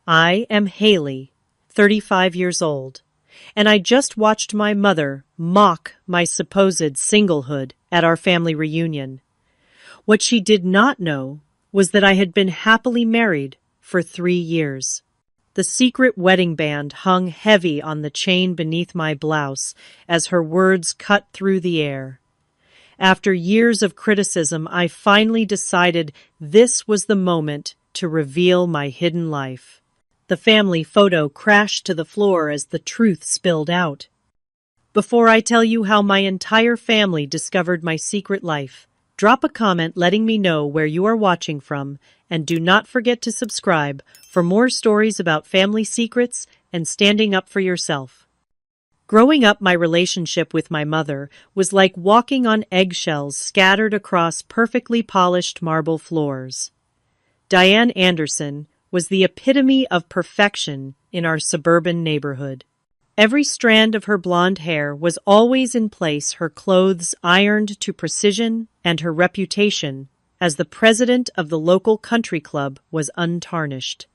I am Haley, 35 years old, and I just watched my mother mock my supposed singlehood at our family reunion. What she did not know was that I had been happily married for 3 years. The secret wedding band hung heavy on the chain beneath my blouse as her words cut through the air. After years of criticism, I finally decided this was the moment to reveal my hidden life. The family photo crashed to the floor as the truth spilled out. Before I tell you how my entire family discovered my secret life, drop a comment letting me know where you are watching from, and do not forget to subscribe for more stories about family secrets and standing up for yourself. Growing up, my relationship with my mother was like walking on eggshells scattered across perfectly polished marble floors. Diane Anderson was the epitome of perfection in our suburban neighborhood. Every strand of her blonde hair was always in place, her clothes ironed to precision, and her reputation as the president of the local country club was untarnished.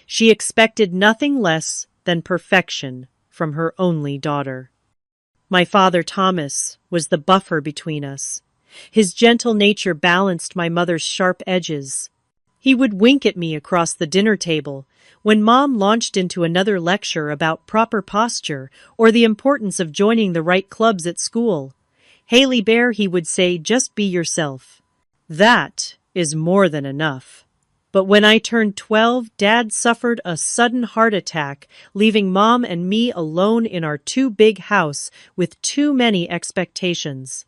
She expected nothing less than perfection from her only daughter. My father, Thomas, was the buffer between us. His gentle nature balanced my mother's sharp edges. He would wink at me across the dinner table when Mom launched into another lecture about proper posture or the importance of joining the right clubs at school. "Haley Bear," he would say, "just be yourself. That is more than enough." But when I turned 12, Dad suffered a sudden heart attack, leaving Mom and me alone in our too big house with too many expectations.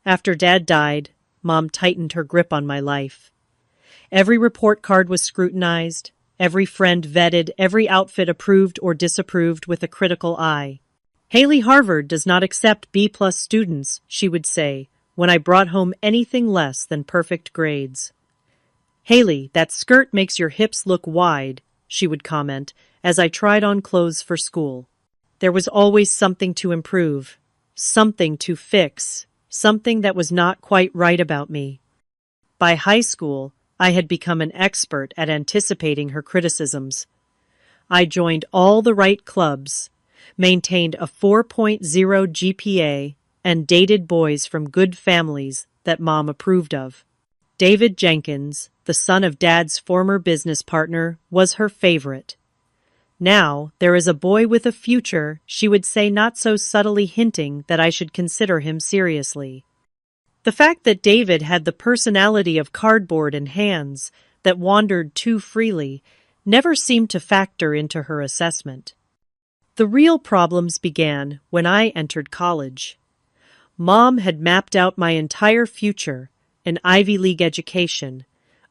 After Dad died, Mom tightened her grip on my life. Every report card was scrutinized, every friend vetted, every outfit approved or disapproved with a critical eye. "Haley, Harvard does not accept B-plus students," she would say, when I brought home anything less than perfect grades. "Haley, that skirt makes your hips look wide," she would comment, as I tried on clothes for school. There was always something to improve, something to fix, something that was not quite right about me. By high school, I had become an expert at anticipating her criticisms. I joined all the right clubs, maintained a 4.0 GPA, and dated boys from good families that Mom approved of. David Jenkins, the son of Dad's former business partner, was her favorite. "Now, there is a boy with a future," she would say, not so subtly hinting that I should consider him seriously. The fact that David had the personality of cardboard and hands that wandered too freely never seemed to factor into her assessment. The real problems began when I entered college. Mom had mapped out my entire future: an Ivy League education,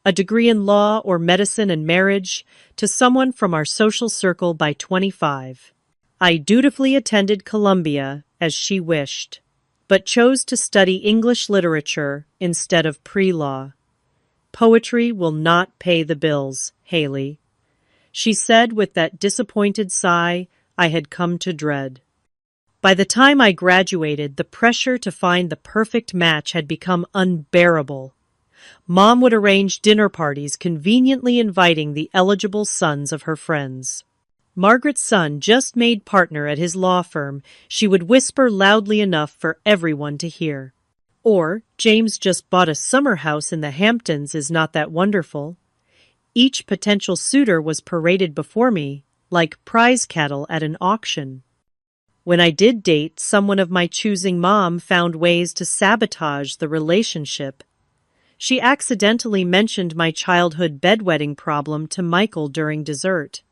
a degree in law or medicine, and marriage to someone from our social circle by 25. I dutifully attended Columbia as she wished, but chose to study English literature instead of pre-law. "Poetry will not pay the bills, Haley," she said with that disappointed sigh I had come to dread. By the time I graduated, the pressure to find the perfect match had become unbearable. Mom would arrange dinner parties, conveniently inviting the eligible sons of her friends. Margaret's son just made partner at his law firm, she would whisper loudly enough for everyone to hear. Or, "James just bought a summer house in the Hamptons, is not that wonderful?" Each potential suitor was paraded before me like prize cattle at an auction. When I did date someone of my choosing, Mom found ways to sabotage the relationship. She accidentally mentioned my childhood bedwetting problem to Michael during dessert.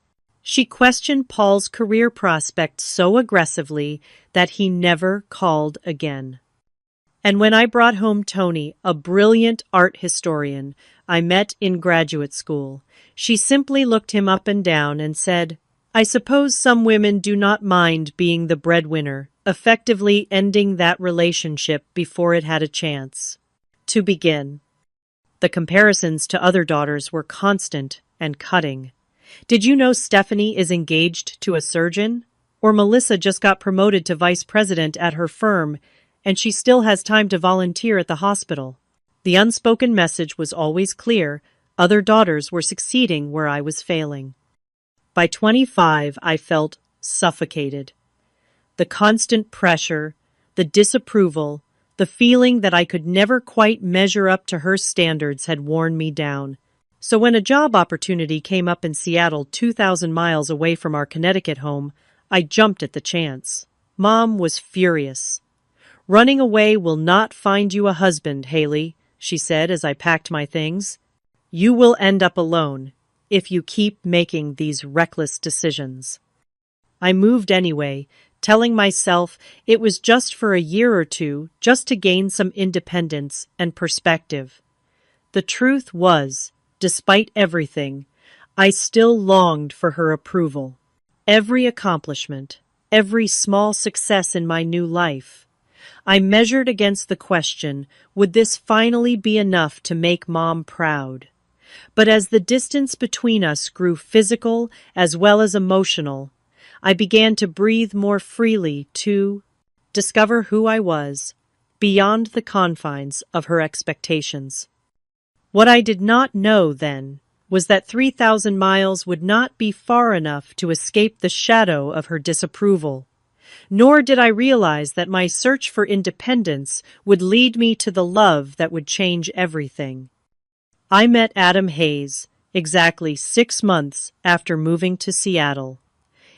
She questioned Paul's career prospects so aggressively that he never called again. And when I brought home Tony, a brilliant art historian I met in graduate school, she simply looked him up and down and said, "I suppose some women do not mind being the breadwinner," effectively ending that relationship before it had a chance to begin. The comparisons to other daughters were constant and cutting. "Did you know Stephanie is engaged to a surgeon?" Or "Melissa just got promoted to vice president at her firm, and she still has time to volunteer at the hospital." The unspoken message was always clear: other daughters were succeeding where I was failing. By 25, I felt suffocated. The constant pressure, the disapproval, the feeling that I could never quite measure up to her standards had worn me down. So when a job opportunity came up in Seattle, 2,000 miles away from our Connecticut home, I jumped at the chance. Mom was furious. "Running away will not find you a husband, Haley," she said as I packed my things. "You will end up alone if you keep making these reckless decisions." I moved anyway, telling myself it was just for a year or two, just to gain some independence and perspective. The truth was, despite everything, I still longed for her approval. Every accomplishment, every small success in my new life, I measured against the question, would this finally be enough to make Mom proud? But as the distance between us grew physical as well as emotional, I began to breathe more freely to discover who I was, beyond the confines of her expectations. What I did not know then was that 3,000 miles would not be far enough to escape the shadow of her disapproval. Nor did I realize that my search for independence would lead me to the love that would change everything. I met Adam Hayes exactly 6 months after moving to Seattle.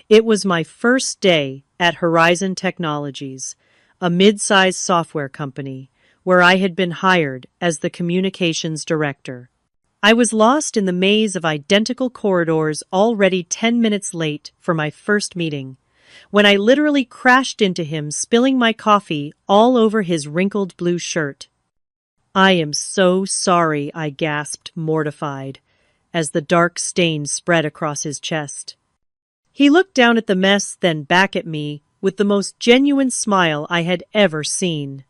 It was my first day at Horizon Technologies, a mid-sized software company, where I had been hired as the communications director. I was lost in the maze of identical corridors, already 10 minutes late for my first meeting, when I literally crashed into him, spilling my coffee all over his wrinkled blue shirt. "I am so sorry," I gasped, mortified, as the dark stain spread across his chest. He looked down at the mess, then back at me, with the most genuine smile I had ever seen.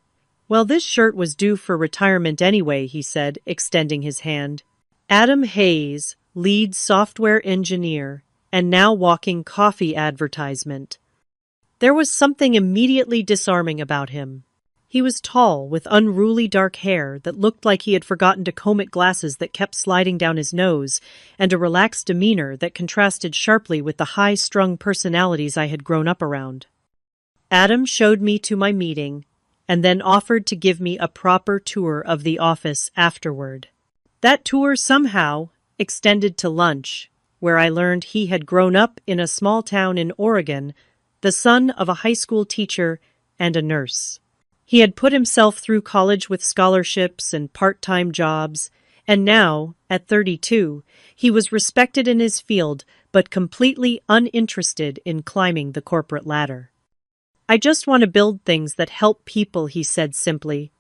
"Well, this shirt was due for retirement anyway," he said, extending his hand. Adam Hayes, lead software engineer, and now walking coffee advertisement. There was something immediately disarming about him. He was tall, with unruly dark hair that looked like he had forgotten to comb it, glasses that kept sliding down his nose, and a relaxed demeanor that contrasted sharply with the high-strung personalities I had grown up around. Adam showed me to my meeting, and then offered to give me a proper tour of the office afterward. That tour somehow extended to lunch, where I learned he had grown up in a small town in Oregon, the son of a high school teacher and a nurse. He had put himself through college with scholarships and part-time jobs, and now, at 32, he was respected in his field but completely uninterested in climbing the corporate ladder. "I just want to build things that help people," he said simply.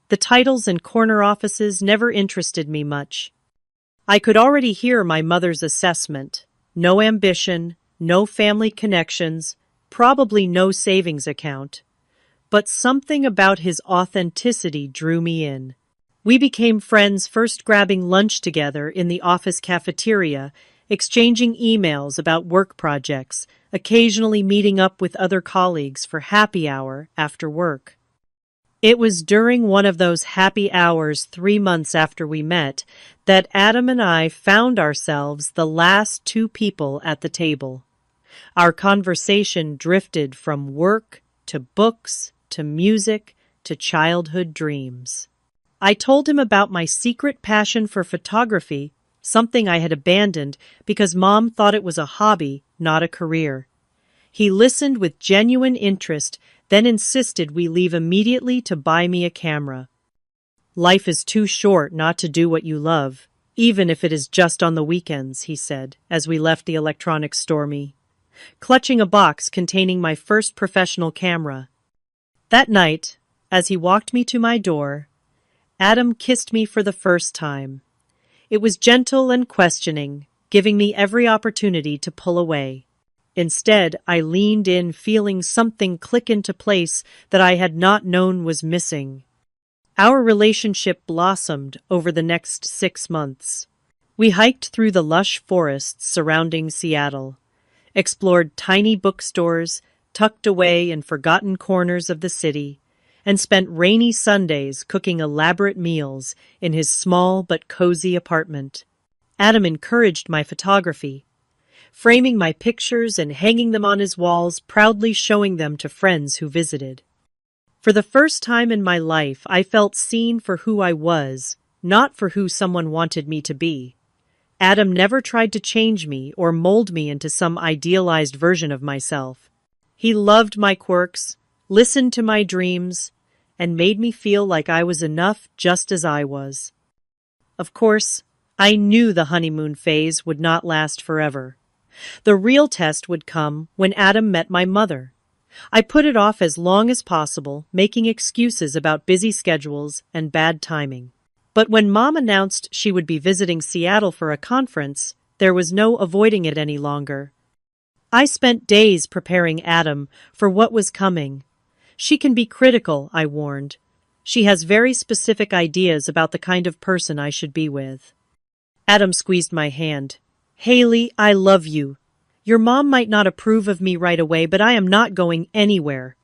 "The titles and corner offices never interested me much." I could already hear my mother's assessment. No ambition, no family connections, probably no savings account. But something about his authenticity drew me in. We became friends, first grabbing lunch together in the office cafeteria, exchanging emails about work projects, occasionally meeting up with other colleagues for happy hour after work. It was during one of those happy hours 3 months after we met that Adam and I found ourselves the last two people at the table. Our conversation drifted from work to books to music to childhood dreams. I told him about my secret passion for photography, something I had abandoned because Mom thought it was a hobby, not a career. He listened with genuine interest, then insisted we leave immediately to buy me a camera. "Life is too short not to do what you love, even if it is just on the weekends," he said, as we left the electronics store, clutching a box containing my first professional camera. That night, as he walked me to my door, Adam kissed me for the first time. It was gentle and questioning, giving me every opportunity to pull away. Instead, I leaned in, feeling something click into place that I had not known was missing. Our relationship blossomed over the next 6 months. We hiked through the lush forests surrounding Seattle, explored tiny bookstores tucked away in forgotten corners of the city, and spent rainy Sundays cooking elaborate meals in his small but cozy apartment. Adam encouraged my photography. framing my pictures and hanging them on his walls, proudly showing them to friends who visited. For the first time in my life, I felt seen for who I was, not for who someone wanted me to be. Adam never tried to change me or mold me into some idealized version of myself. He loved my quirks, listened to my dreams, and made me feel like I was enough just as I was. Of course, I knew the honeymoon phase would not last forever. The real test would come when Adam met my mother. I put it off as long as possible, making excuses about busy schedules and bad timing. But when Mom announced she would be visiting Seattle for a conference, there was no avoiding it any longer. I spent days preparing Adam for what was coming. She can be critical, I warned. She has very specific ideas about the kind of person I should be with. Adam squeezed my hand. Haley, I love you. Your mom might not approve of me right away, but I am not going anywhere.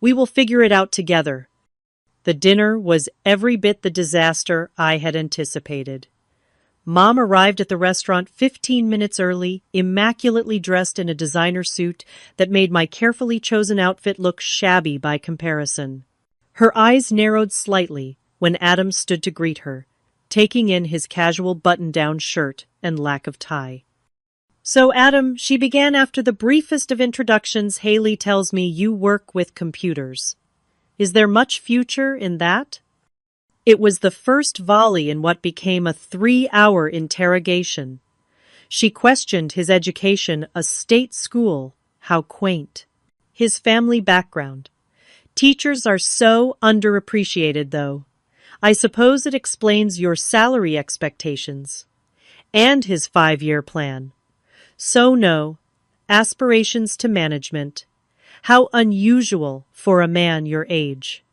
We will figure it out together. The dinner was every bit the disaster I had anticipated. Mom arrived at the restaurant 15 minutes early, immaculately dressed in a designer suit that made my carefully chosen outfit look shabby by comparison. Her eyes narrowed slightly when Adam stood to greet her, taking in his casual button-down shirt and lack of tie. So, Adam, she began after the briefest of introductions. Haley tells me you work with computers. Is there much future in that? It was the first volley in what became a 3-hour interrogation. She questioned his education, a state school. How quaint. His family background. Teachers are so underappreciated, though. I suppose it explains your salary expectations. And his 5-year plan. So no, aspirations to management. How unusual for a man your age.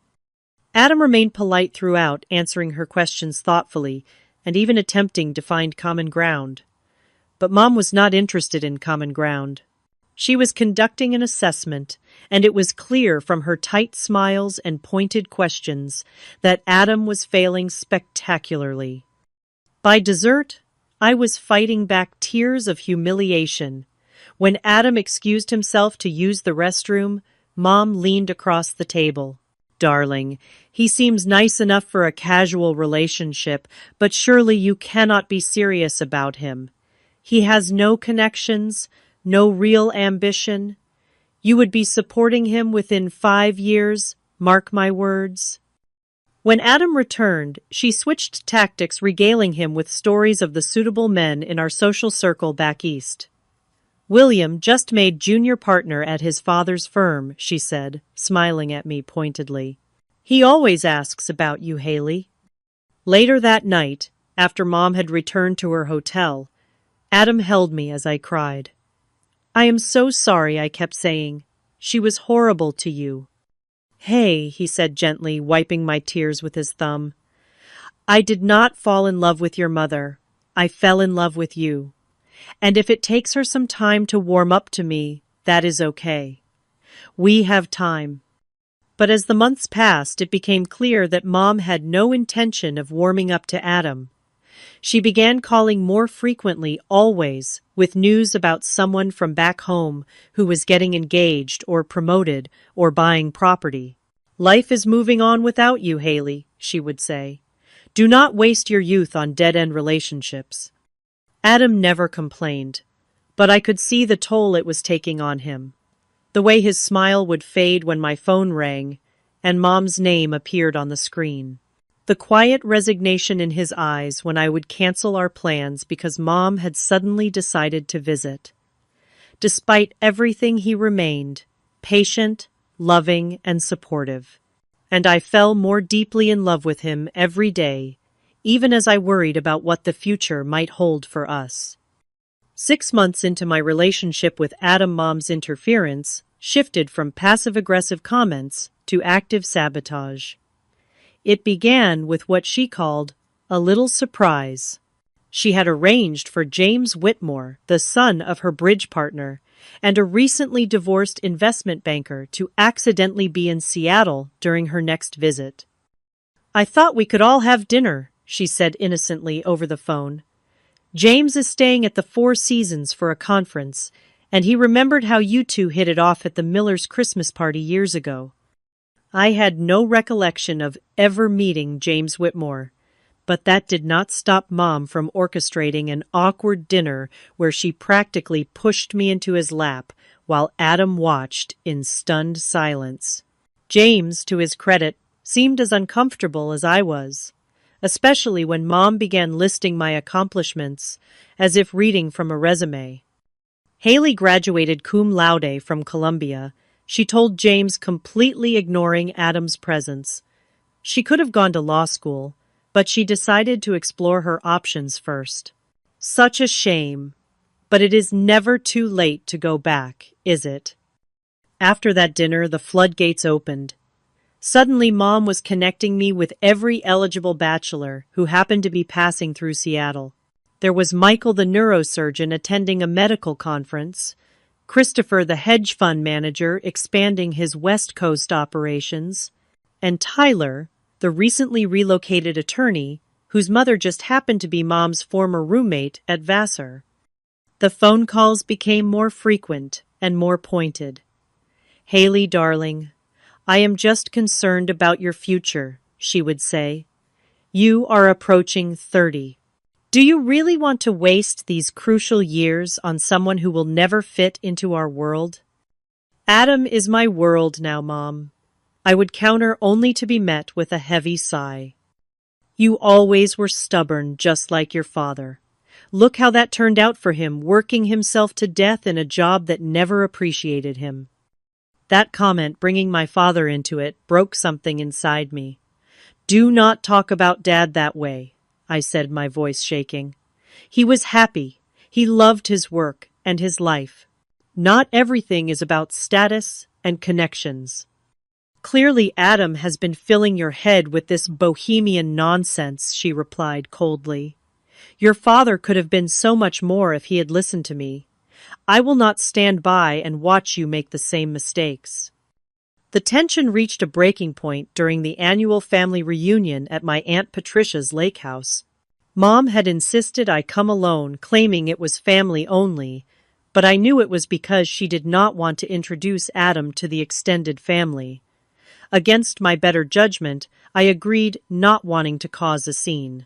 Adam remained polite throughout, answering her questions thoughtfully and even attempting to find common ground. But Mom was not interested in common ground. She was conducting an assessment, and it was clear from her tight smiles and pointed questions that Adam was failing spectacularly. By dessert, I was fighting back tears of humiliation. When Adam excused himself to use the restroom, Mom leaned across the table. Darling, he seems nice enough for a casual relationship, but surely you cannot be serious about him. He has no connections, no real ambition. You would be supporting him within 5 years, mark my words. When Adam returned, she switched tactics, regaling him with stories of the suitable men in our social circle back east. William just made junior partner at his father's firm, she said, smiling at me pointedly. He always asks about you, Haley. Later that night, after Mom had returned to her hotel, Adam held me as I cried. I am so sorry, I kept saying. She was horrible to you. Hey, he said gently, wiping my tears with his thumb. I did not fall in love with your mother. I fell in love with you. And if it takes her some time to warm up to me, that is okay. We have time. But as the months passed, it became clear that Mom had no intention of warming up to Adam. She began calling more frequently, always, with news about someone from back home who was getting engaged or promoted or buying property. Life is moving on without you, Haley, she would say. Do not waste your youth on dead-end relationships. Adam never complained, but I could see the toll it was taking on him. The way his smile would fade when my phone rang and Mom's name appeared on the screen. The quiet resignation in his eyes when I would cancel our plans because Mom had suddenly decided to visit. Despite everything, he remained patient, loving, and supportive. And I fell more deeply in love with him every day, even as I worried about what the future might hold for us. 6 months into my relationship with Adam, Mom's interference shifted from passive-aggressive comments to active sabotage. It began with what she called a little surprise. She had arranged for James Whitmore, the son of her bridge partner, and a recently divorced investment banker to accidentally be in Seattle during her next visit. I thought we could all have dinner, she said innocently over the phone. James is staying at the Four Seasons for a conference, and he remembered how you two hit it off at the Millers' Christmas party years ago. I had no recollection of ever meeting James Whitmore, but that did not stop Mom from orchestrating an awkward dinner where she practically pushed me into his lap while Adam watched in stunned silence. James, to his credit, seemed as uncomfortable as I was, especially when Mom began listing my accomplishments as if reading from a resume. Haley graduated cum laude from Columbia, she told James, completely ignoring Adam's presence. She could have gone to law school, but she decided to explore her options first. Such a shame. But it is never too late to go back, is it? After that dinner, the floodgates opened. Suddenly, Mom was connecting me with every eligible bachelor who happened to be passing through Seattle. There was Michael the neurosurgeon attending a medical conference, Christopher the hedge fund manager expanding his West Coast operations, and Tyler, the recently relocated attorney whose mother just happened to be Mom's former roommate at Vassar. The phone calls became more frequent and more pointed. "Haley, darling, I am just concerned about your future," she would say. "You are approaching 30. Do you really want to waste these crucial years on someone who will never fit into our world?" "Adam is my world now, Mom," I would counter, only to be met with a heavy sigh. "You always were stubborn, just like your father. Look how that turned out for him, working himself to death in a job that never appreciated him." That comment, bringing my father into it, broke something inside me. "Do not talk about Dad that way," I said, my voice shaking. "He was happy. He loved his work and his life. Not everything is about status and connections." "Clearly Adam has been filling your head with this bohemian nonsense," she replied coldly. "Your father could have been so much more if he had listened to me. I will not stand by and watch you make the same mistakes." The tension reached a breaking point during the annual family reunion at my Aunt Patricia's lake house. Mom had insisted I come alone, claiming it was family only, but I knew it was because she did not want to introduce Adam to the extended family. Against my better judgment, I agreed, not wanting to cause a scene.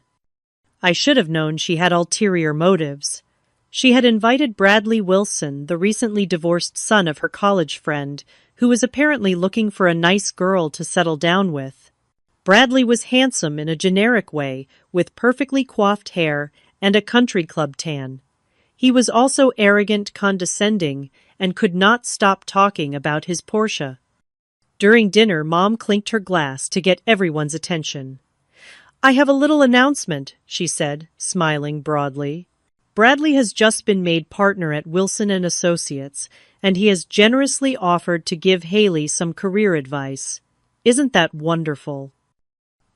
I should have known she had ulterior motives. She had invited Bradley Wilson, the recently divorced son of her college friend, who was apparently looking for a nice girl to settle down with. Bradley was handsome in a generic way, with perfectly coiffed hair and a country club tan. He was also arrogant, condescending, and could not stop talking about his Porsche. During dinner, Mom clinked her glass to get everyone's attention. "I have a little announcement," she said, smiling broadly. "Bradley has just been made partner at Wilson & Associates, and he has generously offered to give Haley some career advice. Isn't that wonderful?"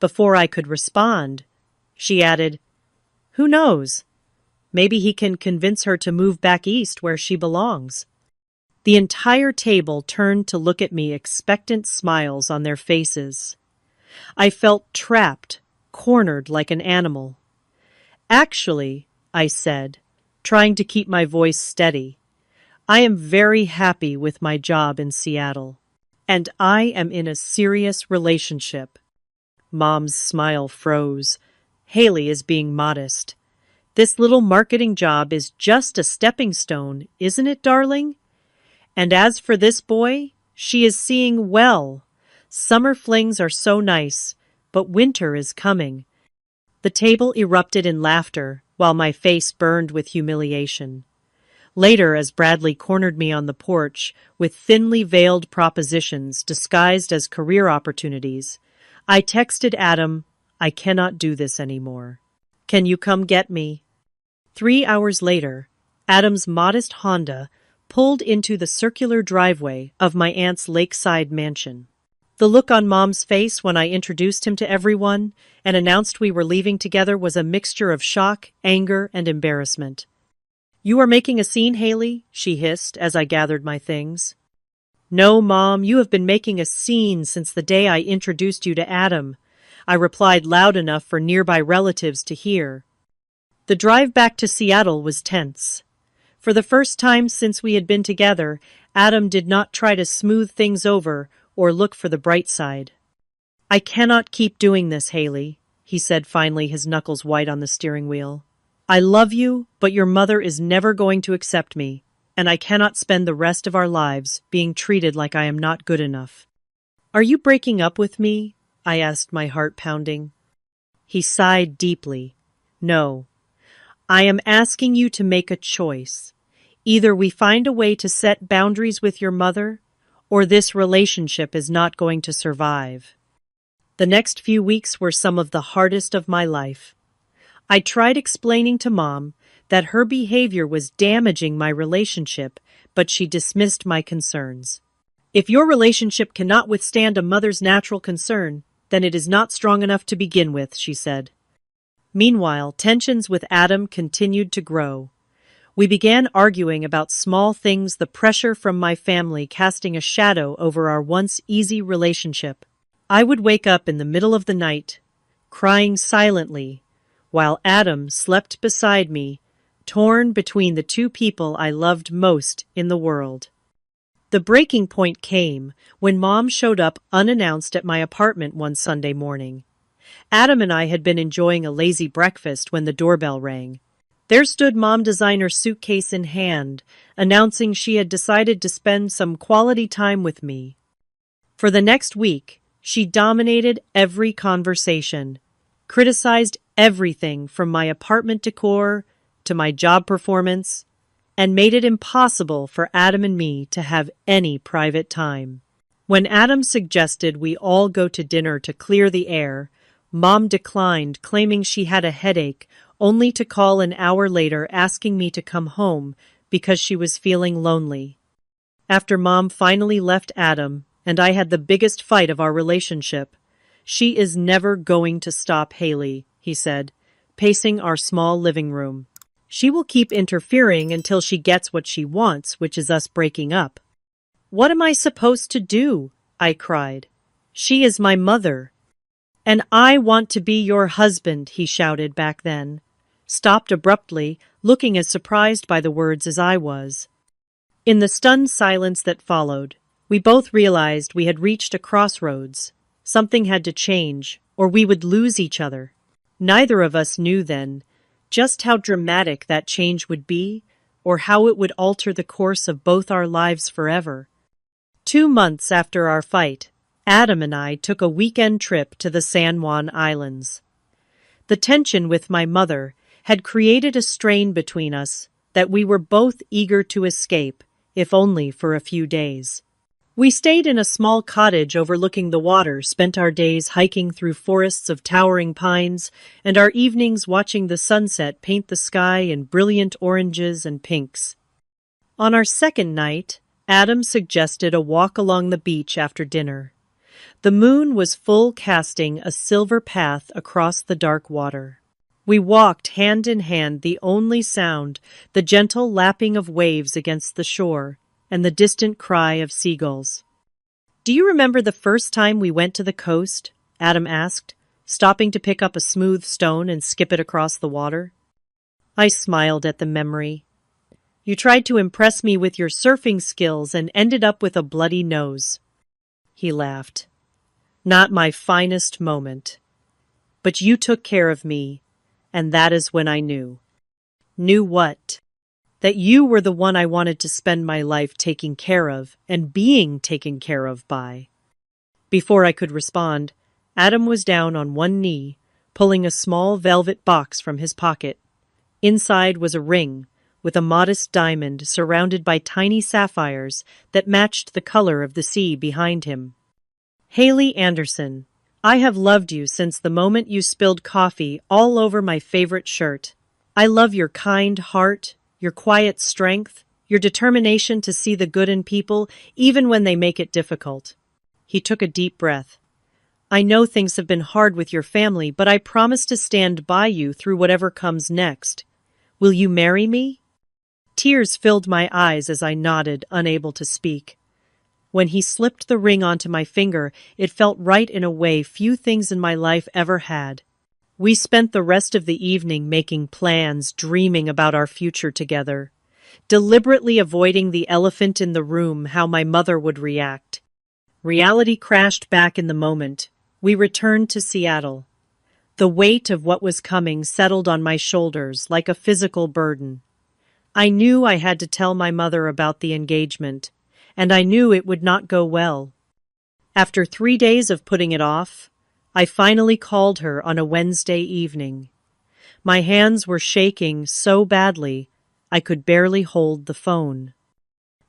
Before I could respond, she added, "Who knows? Maybe he can convince her to move back east where she belongs." The entire table turned to look at me, expectant smiles on their faces. I felt trapped, cornered like an animal. "Actually," I said, trying to keep my voice steady, "I am very happy with my job in Seattle, and I am in a serious relationship." Mom's smile froze. Haley is being modest. "This little marketing job is just a stepping stone, isn't it, darling? And as for this boy, she is seeing well. Summer flings are so nice, but winter is coming." The table erupted in laughter, while my face burned with humiliation. Later, as Bradley cornered me on the porch with thinly veiled propositions disguised as career opportunities, I texted Adam, "I cannot do this anymore. Can you come get me?" 3 hours later, Adam's modest Honda pulled into the circular driveway of my aunt's lakeside mansion. The look on Mom's face when I introduced him to everyone and announced we were leaving together was a mixture of shock, anger, and embarrassment. "You are making a scene, Haley?" she hissed as I gathered my things. "No, Mom, you have been making a scene since the day I introduced you to Adam," I replied loud enough for nearby relatives to hear. The drive back to Seattle was tense. For the first time since we had been together, Adam did not try to smooth things over or look for the bright side. "I cannot keep doing this, Haley," he said finally, his knuckles white on the steering wheel. "I love you, but your mother is never going to accept me, and I cannot spend the rest of our lives being treated like I am not good enough." "Are you breaking up with me?" I asked, my heart pounding. He sighed deeply. "No. I am asking you to make a choice. Either we find a way to set boundaries with your mother, or this relationship is not going to survive." The next few weeks were some of the hardest of my life. I tried explaining to Mom that her behavior was damaging my relationship, but she dismissed my concerns. "If your relationship cannot withstand a mother's natural concern, then it is not strong enough to begin with," she said. Meanwhile, tensions with Adam continued to grow. We began arguing about small things, the pressure from my family casting a shadow over our once easy relationship. I would wake up in the middle of the night, crying silently, while Adam slept beside me, torn between the two people I loved most in the world. The breaking point came when Mom showed up unannounced at my apartment one Sunday morning. Adam and I had been enjoying a lazy breakfast when the doorbell rang. There stood Mom, designer suitcase in hand, announcing she had decided to spend some quality time with me. For the next week, she dominated every conversation, criticized everything from my apartment decor to my job performance, and made it impossible for Adam and me to have any private time. When Adam suggested we all go to dinner to clear the air, Mom declined, claiming she had a headache, only to call an hour later asking me to come home because she was feeling lonely. After Mom finally left Adam, and I had the biggest fight of our relationship, "She is never going to stop, Haley," he said, pacing our small living room. "She will keep interfering until she gets what she wants, which is us breaking up." "What am I supposed to do?" I cried. "She is my mother." "And I want to be your husband," he shouted back then, stopped abruptly, looking as surprised by the words as I was. In the stunned silence that followed, we both realized we had reached a crossroads. Something had to change, or we would lose each other. Neither of us knew then just how dramatic that change would be, or how it would alter the course of both our lives forever. 2 months after our fight, Adam and I took a weekend trip to the San Juan Islands. The tension with my mother had created a strain between us that we were both eager to escape, if only for a few days. We stayed in a small cottage overlooking the water, spent our days hiking through forests of towering pines, and our evenings watching the sunset paint the sky in brilliant oranges and pinks. On our second night, Adam suggested a walk along the beach after dinner. The moon was full, casting a silver path across the dark water. We walked hand in hand, the only sound the gentle lapping of waves against the shore and the distant cry of seagulls. "Do you remember the first time we went to the coast?" Adam asked, stopping to pick up a smooth stone and skip it across the water. I smiled at the memory. "You tried to impress me with your surfing skills and ended up with a bloody nose." He laughed. "Not my finest moment. But you took care of me, and that is when I knew." "Knew what?" "That you were the one I wanted to spend my life taking care of and being taken care of by." Before I could respond, Adam was down on one knee, pulling a small velvet box from his pocket. Inside was a ring with a modest diamond surrounded by tiny sapphires that matched the color of the sea behind him. "Haley Anderson, I have loved you since the moment you spilled coffee all over my favorite shirt. I love your kind heart, your quiet strength, your determination to see the good in people even when they make it difficult." He took a deep breath. "I know things have been hard with your family, but I promise to stand by you through whatever comes next. Will you marry me?" Tears filled my eyes as I nodded, unable to speak. When he slipped the ring onto my finger, it felt right in a way few things in my life ever had. We spent the rest of the evening making plans, dreaming about our future together, deliberately avoiding the elephant in the room, how my mother would react. Reality crashed back in the moment. We returned to Seattle. The weight of what was coming settled on my shoulders like a physical burden. I knew I had to tell my mother about the engagement, and I knew it would not go well. After 3 days of putting it off, I finally called her on a Wednesday evening. My hands were shaking so badly I could barely hold the phone.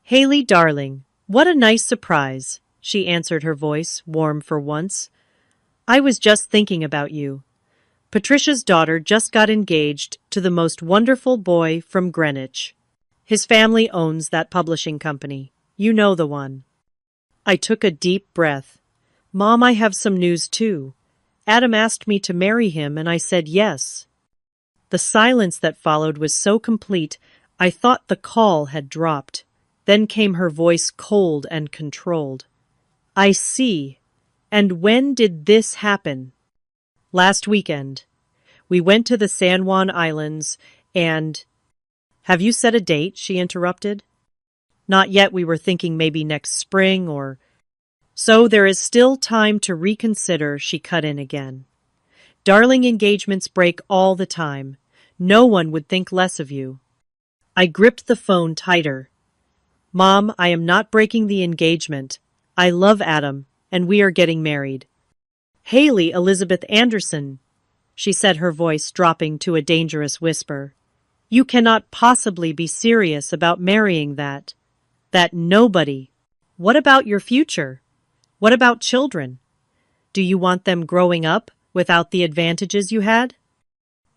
"Haley, darling, what a nice surprise," she answered, her voice warm for once. "I was just thinking about you. Patricia's daughter just got engaged to the most wonderful boy from Greenwich. His family owns that publishing company. You know the one." I took a deep breath. "Mom, I have some news too. Adam asked me to marry him and I said yes." The silence that followed was so complete, I thought the call had dropped. Then came her voice, cold and controlled. "I see. And when did this happen?" "Last weekend. We went to the San Juan Islands and—" "Have you set a date?" she interrupted. "Not yet. We were thinking maybe next spring or—" "So there is still time to reconsider," she cut in again. "Darling, engagements break all the time. No one would think less of you." I gripped the phone tighter. "Mom, I am not breaking the engagement. I love Adam, and we are getting married." "Haley Elizabeth Anderson," she said, her voice dropping to a dangerous whisper. "You cannot possibly be serious about marrying that nobody. What about your future? What about children? Do you want them growing up without the advantages you had?"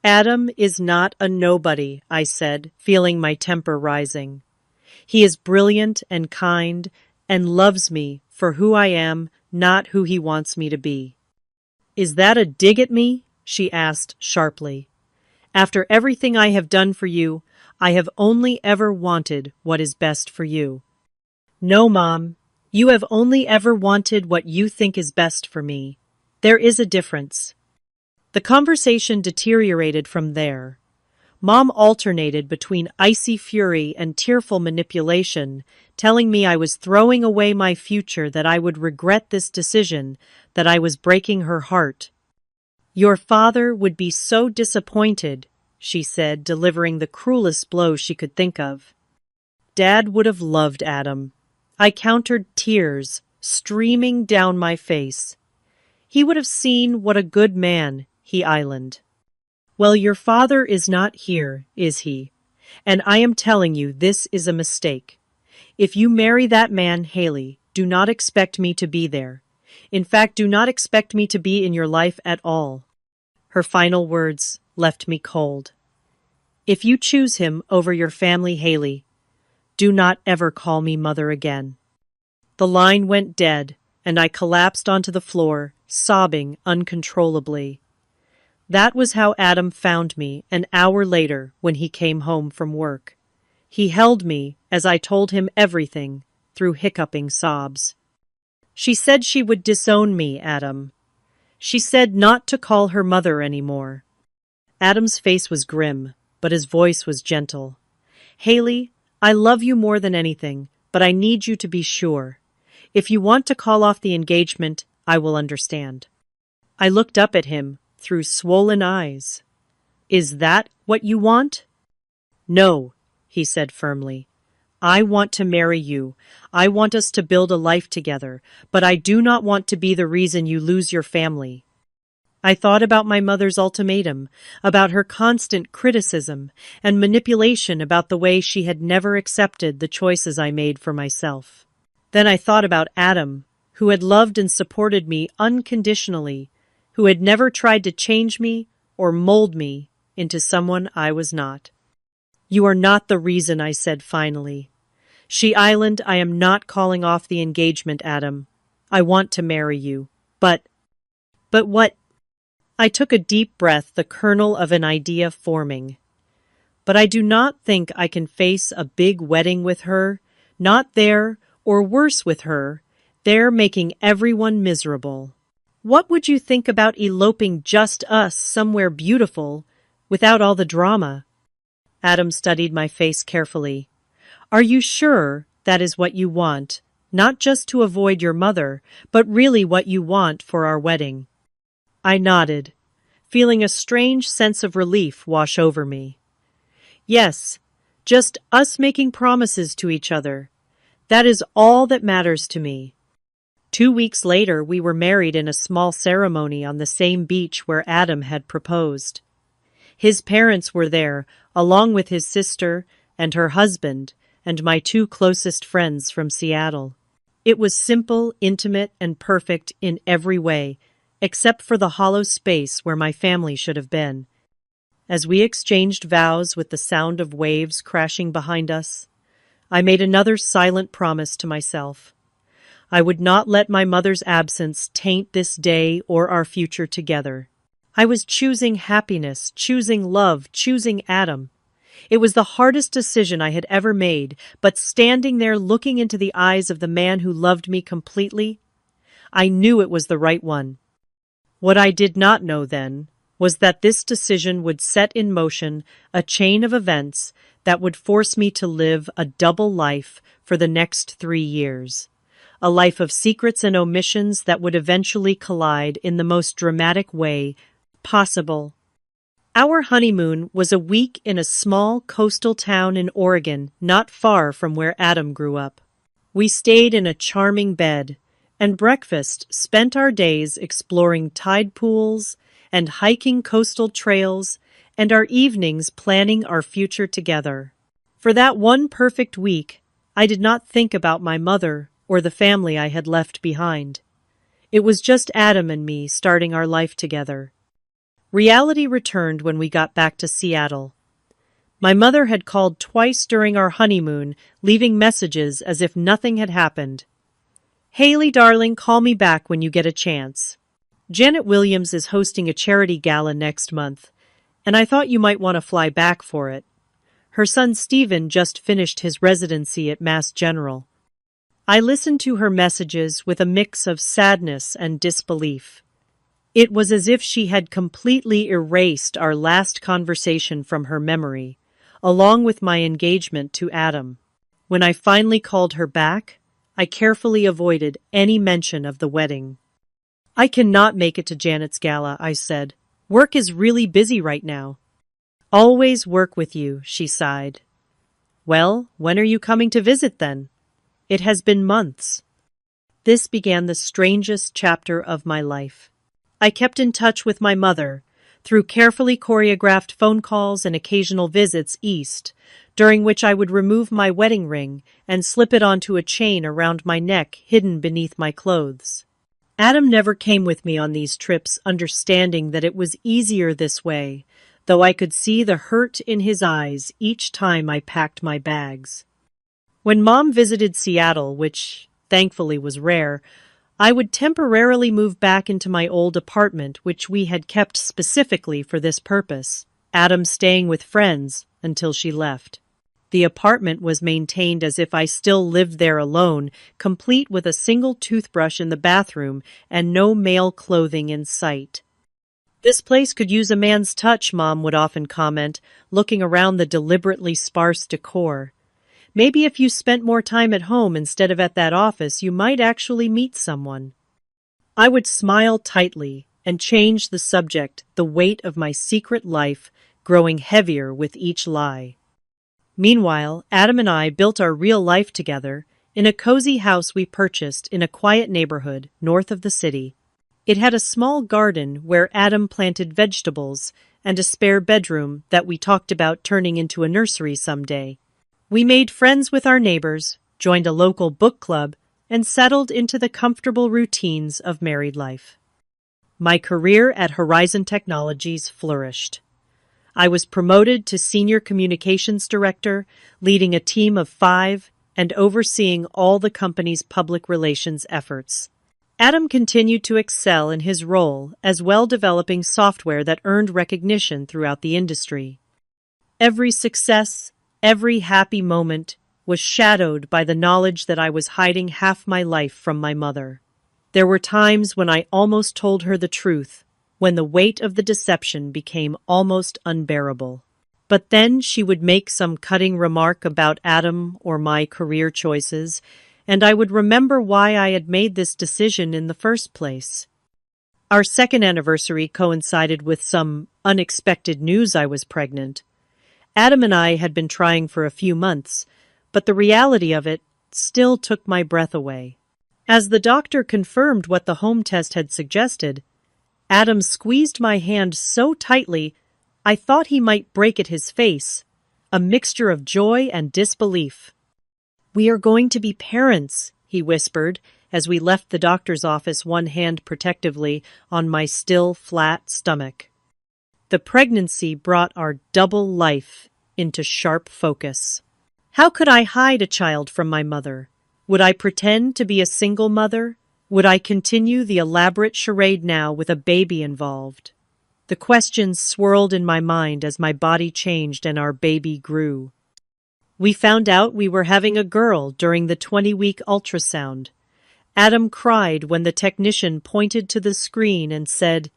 "Adam is not a nobody," I said, feeling my temper rising. "He is brilliant and kind and loves me for who I am, not who he wants me to be." "Is that a dig at me?" she asked sharply. "After everything I have done for you, I have only ever wanted what is best for you." "No, Mom. You have only ever wanted what you think is best for me. There is a difference." The conversation deteriorated from there. Mom alternated between icy fury and tearful manipulation, telling me I was throwing away my future, that I would regret this decision, that I was breaking her heart. "Your father would be so disappointed," she said, delivering the cruelest blow she could think of. "Dad would have loved Adam." I countered, tears streaming down my face. "He would have seen what a good man he island." "Well, your father is not here, is he? And I am telling you this is a mistake. If you marry that man, Haley, do not expect me to be there. In fact, do not expect me to be in your life at all." Her final words left me cold. "If you choose him over your family, Haley, do not ever call me mother again." The line went dead, and I collapsed onto the floor, sobbing uncontrollably. That was how Adam found me an hour later when he came home from work. He held me as I told him everything, through hiccuping sobs. "She said she would disown me, Adam. She said not to call her mother anymore." Adam's face was grim, but his voice was gentle. "Haley, I love you more than anything, but I need you to be sure. If you want to call off the engagement, I will understand." I looked up at him through swollen eyes. "Is that what you want?" "No," he said firmly. "I want to marry you. I want us to build a life together, but I do not want to be the reason you lose your family." I thought about my mother's ultimatum, about her constant criticism and manipulation, about the way she had never accepted the choices I made for myself. Then I thought about Adam, who had loved and supported me unconditionally, who had never tried to change me or mold me into someone I was not. "You are not the reason," I said finally. "She Island, I am not calling off the engagement, Adam. I want to marry you. But what?" I took a deep breath, the kernel of an idea forming. "But I do not think I can face a big wedding with her, not there, or worse with her, there making everyone miserable." What would you think about eloping just us somewhere beautiful, without all the drama? Adam studied my face carefully. Are you sure that is what you want, not just to avoid your mother, but really what you want for our wedding? I nodded, feeling a strange sense of relief wash over me. Yes, just us making promises to each other. That is all that matters to me. 2 weeks later, we were married in a small ceremony on the same beach where Adam had proposed. His parents were there, along with his sister and her husband, and my two closest friends from Seattle. It was simple, intimate, and perfect in every way, except for the hollow space where my family should have been. As we exchanged vows with the sound of waves crashing behind us, I made another silent promise to myself. I would not let my mother's absence taint this day or our future together. I was choosing happiness, choosing love, choosing Adam. It was the hardest decision I had ever made, but standing there looking into the eyes of the man who loved me completely, I knew it was the right one. What I did not know then was that this decision would set in motion a chain of events that would force me to live a double life for the next 3 years. A life of secrets and omissions that would eventually collide in the most dramatic way possible. Our honeymoon was a week in a small coastal town in Oregon, not far from where Adam grew up. We stayed in a charming bed, and breakfast spent our days exploring tide pools and hiking coastal trails, and our evenings planning our future together. For that one perfect week, I did not think about my mother or the family I had left behind. It was just Adam and me starting our life together. Reality returned when we got back to Seattle. My mother had called twice during our honeymoon, leaving messages as if nothing had happened. "Haley, darling, call me back when you get a chance. Janet Williams is hosting a charity gala next month, and I thought you might want to fly back for it. Her son Stephen just finished his residency at Mass General." I listened to her messages with a mix of sadness and disbelief. It was as if she had completely erased our last conversation from her memory, along with my engagement to Adam. When I finally called her back, I carefully avoided any mention of the wedding. "I cannot make it to Janet's gala," I said. "Work is really busy right now." "Always work with you," she sighed. "Well, when are you coming to visit then? It has been months." This began the strangest chapter of my life. I kept in touch with my mother through carefully choreographed phone calls and occasional visits east, during which I would remove my wedding ring and slip it onto a chain around my neck hidden beneath my clothes. Adam never came with me on these trips, understanding that it was easier this way, though I could see the hurt in his eyes each time I packed my bags. When Mom visited Seattle, which thankfully was rare, I would temporarily move back into my old apartment, which we had kept specifically for this purpose, Adam staying with friends until she left. The apartment was maintained as if I still lived there alone, complete with a single toothbrush in the bathroom and no male clothing in sight. "This place could use a man's touch," Mom would often comment, looking around the deliberately sparse decor. "Maybe if you spent more time at home instead of at that office, you might actually meet someone." I would smile tightly and change the subject, the weight of my secret life growing heavier with each lie. Meanwhile, Adam and I built our real life together in a cozy house we purchased in a quiet neighborhood north of the city. It had a small garden where Adam planted vegetables and a spare bedroom that we talked about turning into a nursery someday. We made friends with our neighbors, joined a local book club, and settled into the comfortable routines of married life. My career at Horizon Technologies flourished. I was promoted to Senior Communications Director, leading a team of 5 and overseeing all the company's public relations efforts. Adam continued to excel in his role as well, developing software that earned recognition throughout the industry. Every success, every happy moment was shadowed by the knowledge that I was hiding half my life from my mother. There were times when I almost told her the truth, when the weight of the deception became almost unbearable. But then she would make some cutting remark about Adam or my career choices, and I would remember why I had made this decision in the first place. Our second anniversary coincided with some unexpected news I was pregnant. Adam and I had been trying for a few months, but the reality of it still took my breath away. As the doctor confirmed what the home test had suggested, Adam squeezed my hand so tightly I thought he might break at his face, a mixture of joy and disbelief. "We are going to be parents," he whispered as we left the doctor's office, one hand protectively on my still flat stomach. The pregnancy brought our double life into sharp focus. How could I hide a child from my mother? Would I pretend to be a single mother? Would I continue the elaborate charade now with a baby involved? The questions swirled in my mind as my body changed and our baby grew. We found out we were having a girl during the 20-week ultrasound. Adam cried when the technician pointed to the screen and said,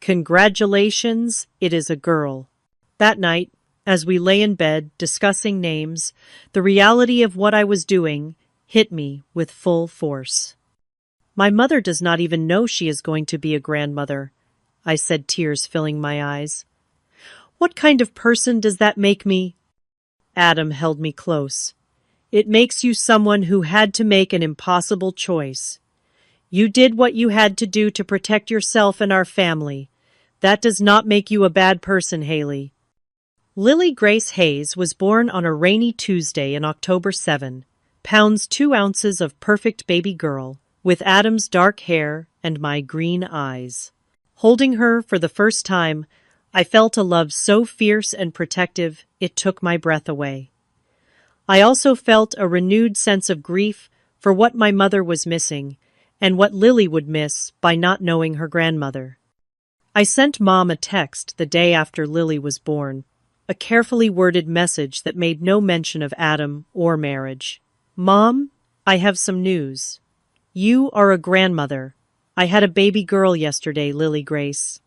"Congratulations, it is a girl." That night, as we lay in bed discussing names, the reality of what I was doing hit me with full force. "My mother does not even know she is going to be a grandmother," I said, tears filling my eyes. "What kind of person does that make me?" Adam held me close. "It makes you someone who had to make an impossible choice. You did what you had to do to protect yourself and our family. That does not make you a bad person, Haley." Lily Grace Hayes was born on a rainy Tuesday in October 7, pounds 2 ounces of perfect baby girl, with Adam's dark hair and my green eyes. Holding her for the first time, I felt a love so fierce and protective it took my breath away. I also felt a renewed sense of grief for what my mother was missing and what Lily would miss by not knowing her grandmother. I sent Mom a text the day after Lily was born, a carefully worded message that made no mention of Adam or marriage. "Mom, I have some news. You are a grandmother. I had a baby girl yesterday, Lily Grace.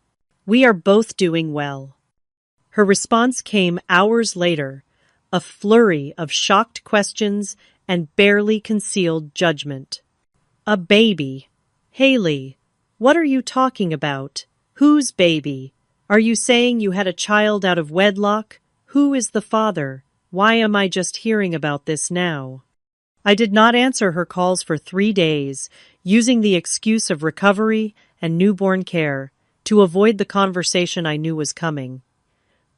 We are both doing well." Her response came hours later, a flurry of shocked questions and barely concealed judgment. "A baby? Haley, what are you talking about? Whose baby? Are you saying you had a child out of wedlock? Who is the father? Why am I just hearing about this now?" I did not answer her calls for 3 days, using the excuse of recovery and newborn care to avoid the conversation I knew was coming.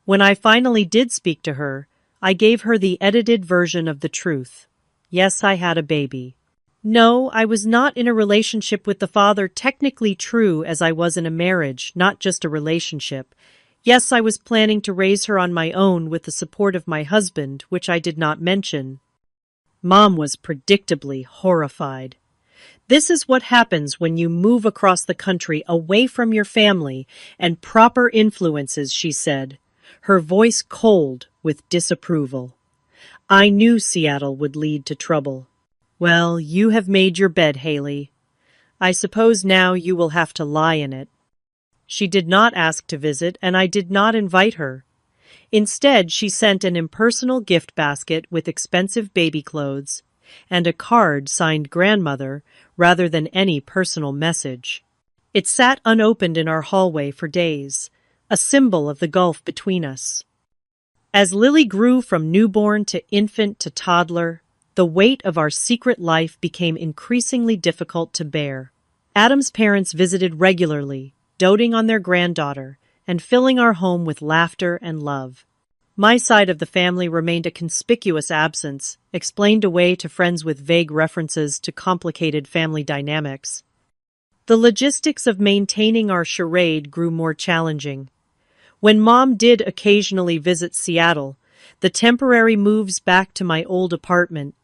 When I finally did speak to her, I gave her the edited version of the truth. Yes, I had a baby. No, I was not in a relationship with the father, technically true as I was in a marriage, not just a relationship. Yes, I was planning to raise her on my own with the support of my husband, which I did not mention. Mom was predictably horrified. "This is what happens when you move across the country away from your family and proper influences," she said, her voice cold with disapproval. "I knew Seattle would lead to trouble." "Well, you have made your bed, Haley. I suppose now you will have to lie in it." She did not ask to visit, and I did not invite her. Instead, she sent an impersonal gift basket with expensive baby clothes and a card signed grandmother rather than any personal message. It sat unopened in our hallway for days, a symbol of the gulf between us. As Lily grew from newborn to infant to toddler, the weight of our secret life became increasingly difficult to bear. Adam's parents visited regularly, doting on their granddaughter and filling our home with laughter and love. My side of the family remained a conspicuous absence, explained away to friends with vague references to complicated family dynamics. The logistics of maintaining our charade grew more challenging. When Mom did occasionally visit Seattle, the temporary moves back to my old apartment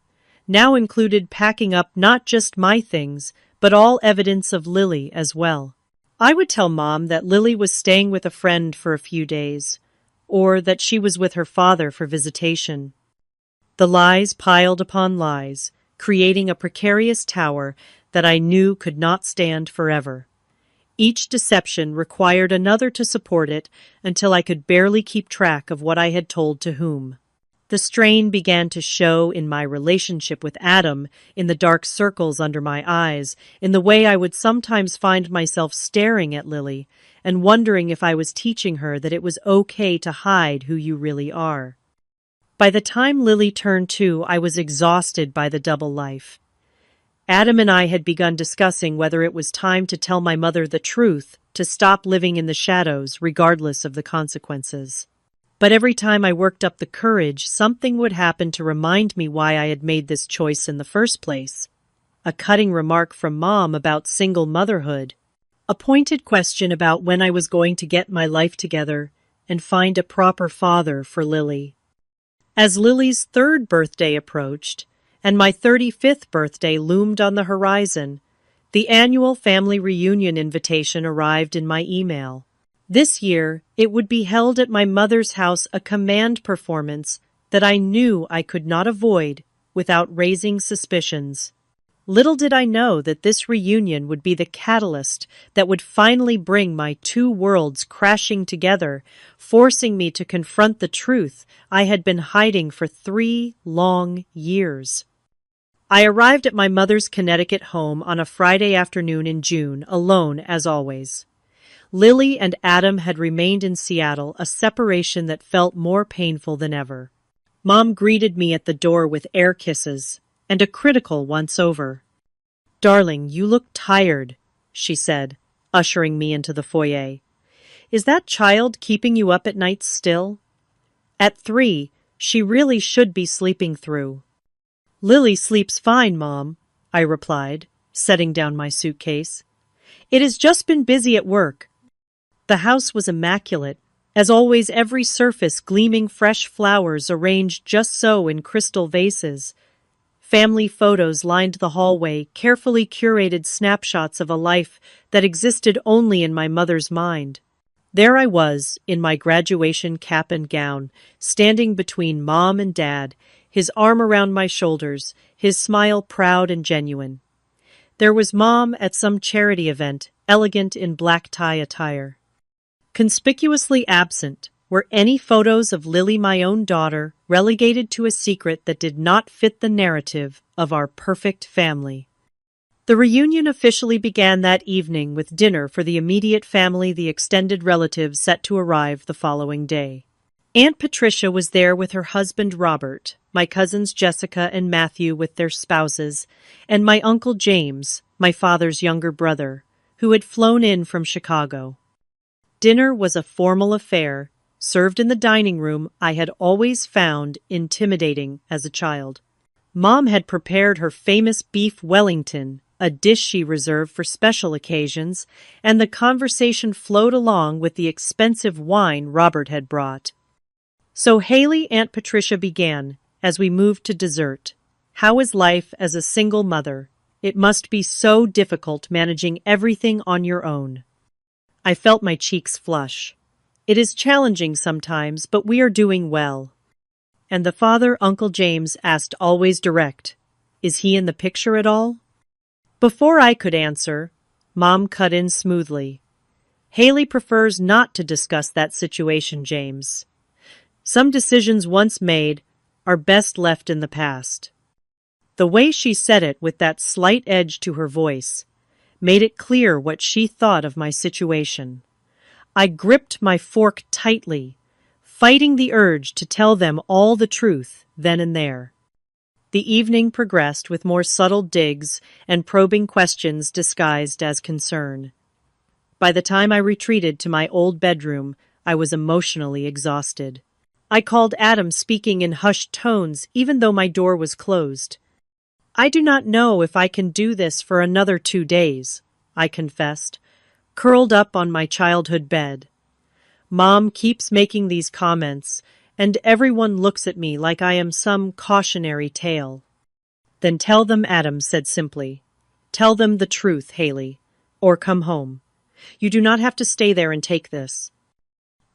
now included packing up not just my things, but all evidence of Lily as well. I would tell Mom that Lily was staying with a friend for a few days, or that she was with her father for visitation. The lies piled upon lies, creating a precarious tower that I knew could not stand forever. Each deception required another to support it until I could barely keep track of what I had told to whom. The strain began to show in my relationship with Adam, in the dark circles under my eyes, in the way I would sometimes find myself staring at Lily and wondering if I was teaching her that it was okay to hide who you really are. By the time Lily turned 2, I was exhausted by the double life. Adam and I had begun discussing whether it was time to tell my mother the truth, to stop living in the shadows, regardless of the consequences. But every time I worked up the courage, something would happen to remind me why I had made this choice in the first place. A cutting remark from Mom about single motherhood. A pointed question about when I was going to get my life together and find a proper father for Lily. As Lily's 3rd birthday approached, and my 35th birthday loomed on the horizon, the annual family reunion invitation arrived in my email. This year, it would be held at my mother's house, a command performance that I knew I could not avoid without raising suspicions. Little did I know that this reunion would be the catalyst that would finally bring my 2 worlds crashing together, forcing me to confront the truth I had been hiding for 3 long years. I arrived at my mother's Connecticut home on a Friday afternoon in June, alone as always. Lily and Adam had remained in Seattle, a separation that felt more painful than ever. Mom greeted me at the door with air kisses and a critical once-over. "Darling, you look tired," she said, ushering me into the foyer. "Is that child keeping you up at night still?" At 3, she really should be sleeping through. "Lily sleeps fine, Mom," I replied, setting down my suitcase. "It has just been busy at work." The house was immaculate, as always, every surface gleaming fresh flowers arranged just so in crystal vases. Family photos lined the hallway, carefully curated snapshots of a life that existed only in my mother's mind. There I was, in my graduation cap and gown, standing between Mom and Dad, his arm around my shoulders, his smile proud and genuine. There was Mom at some charity event, elegant in black tie attire. Conspicuously absent were any photos of Lily, my own daughter, relegated to a secret that did not fit the narrative of our perfect family. The reunion officially began that evening with dinner for the immediate family, the extended relatives set to arrive the following day. Aunt Patricia was there with her husband Robert, my cousins Jessica and Matthew with their spouses, and my Uncle James, my father's younger brother, who had flown in from Chicago. Dinner was a formal affair, served in the dining room I had always found intimidating as a child. Mom had prepared her famous beef Wellington, a dish she reserved for special occasions, and the conversation flowed along with the expensive wine Robert had brought. "So Haley," Aunt Patricia began, as we moved to dessert. "How is life as a single mother? It must be so difficult managing everything on your own." I felt my cheeks flush. "It is challenging sometimes, but we are doing well." And the father, Uncle James, asked, always direct, "Is he in the picture at all?" Before I could answer, Mom cut in smoothly. "Haley prefers not to discuss that situation, James. Some decisions once made are best left in the past." The way she said it, with that slight edge to her voice, made it clear what she thought of my situation. I gripped my fork tightly, fighting the urge to tell them all the truth then and there. The evening progressed with more subtle digs and probing questions disguised as concern. By the time I retreated to my old bedroom, I was emotionally exhausted. I called Adam, speaking in hushed tones, even though my door was closed. "I do not know if I can do this for another 2 days, I confessed, curled up on my childhood bed. Mom keeps making these comments, and everyone looks at me like I am some cautionary tale. "Then tell them," Adam said simply. "Tell them the truth, Haley, or come home. You do not have to stay there and take this."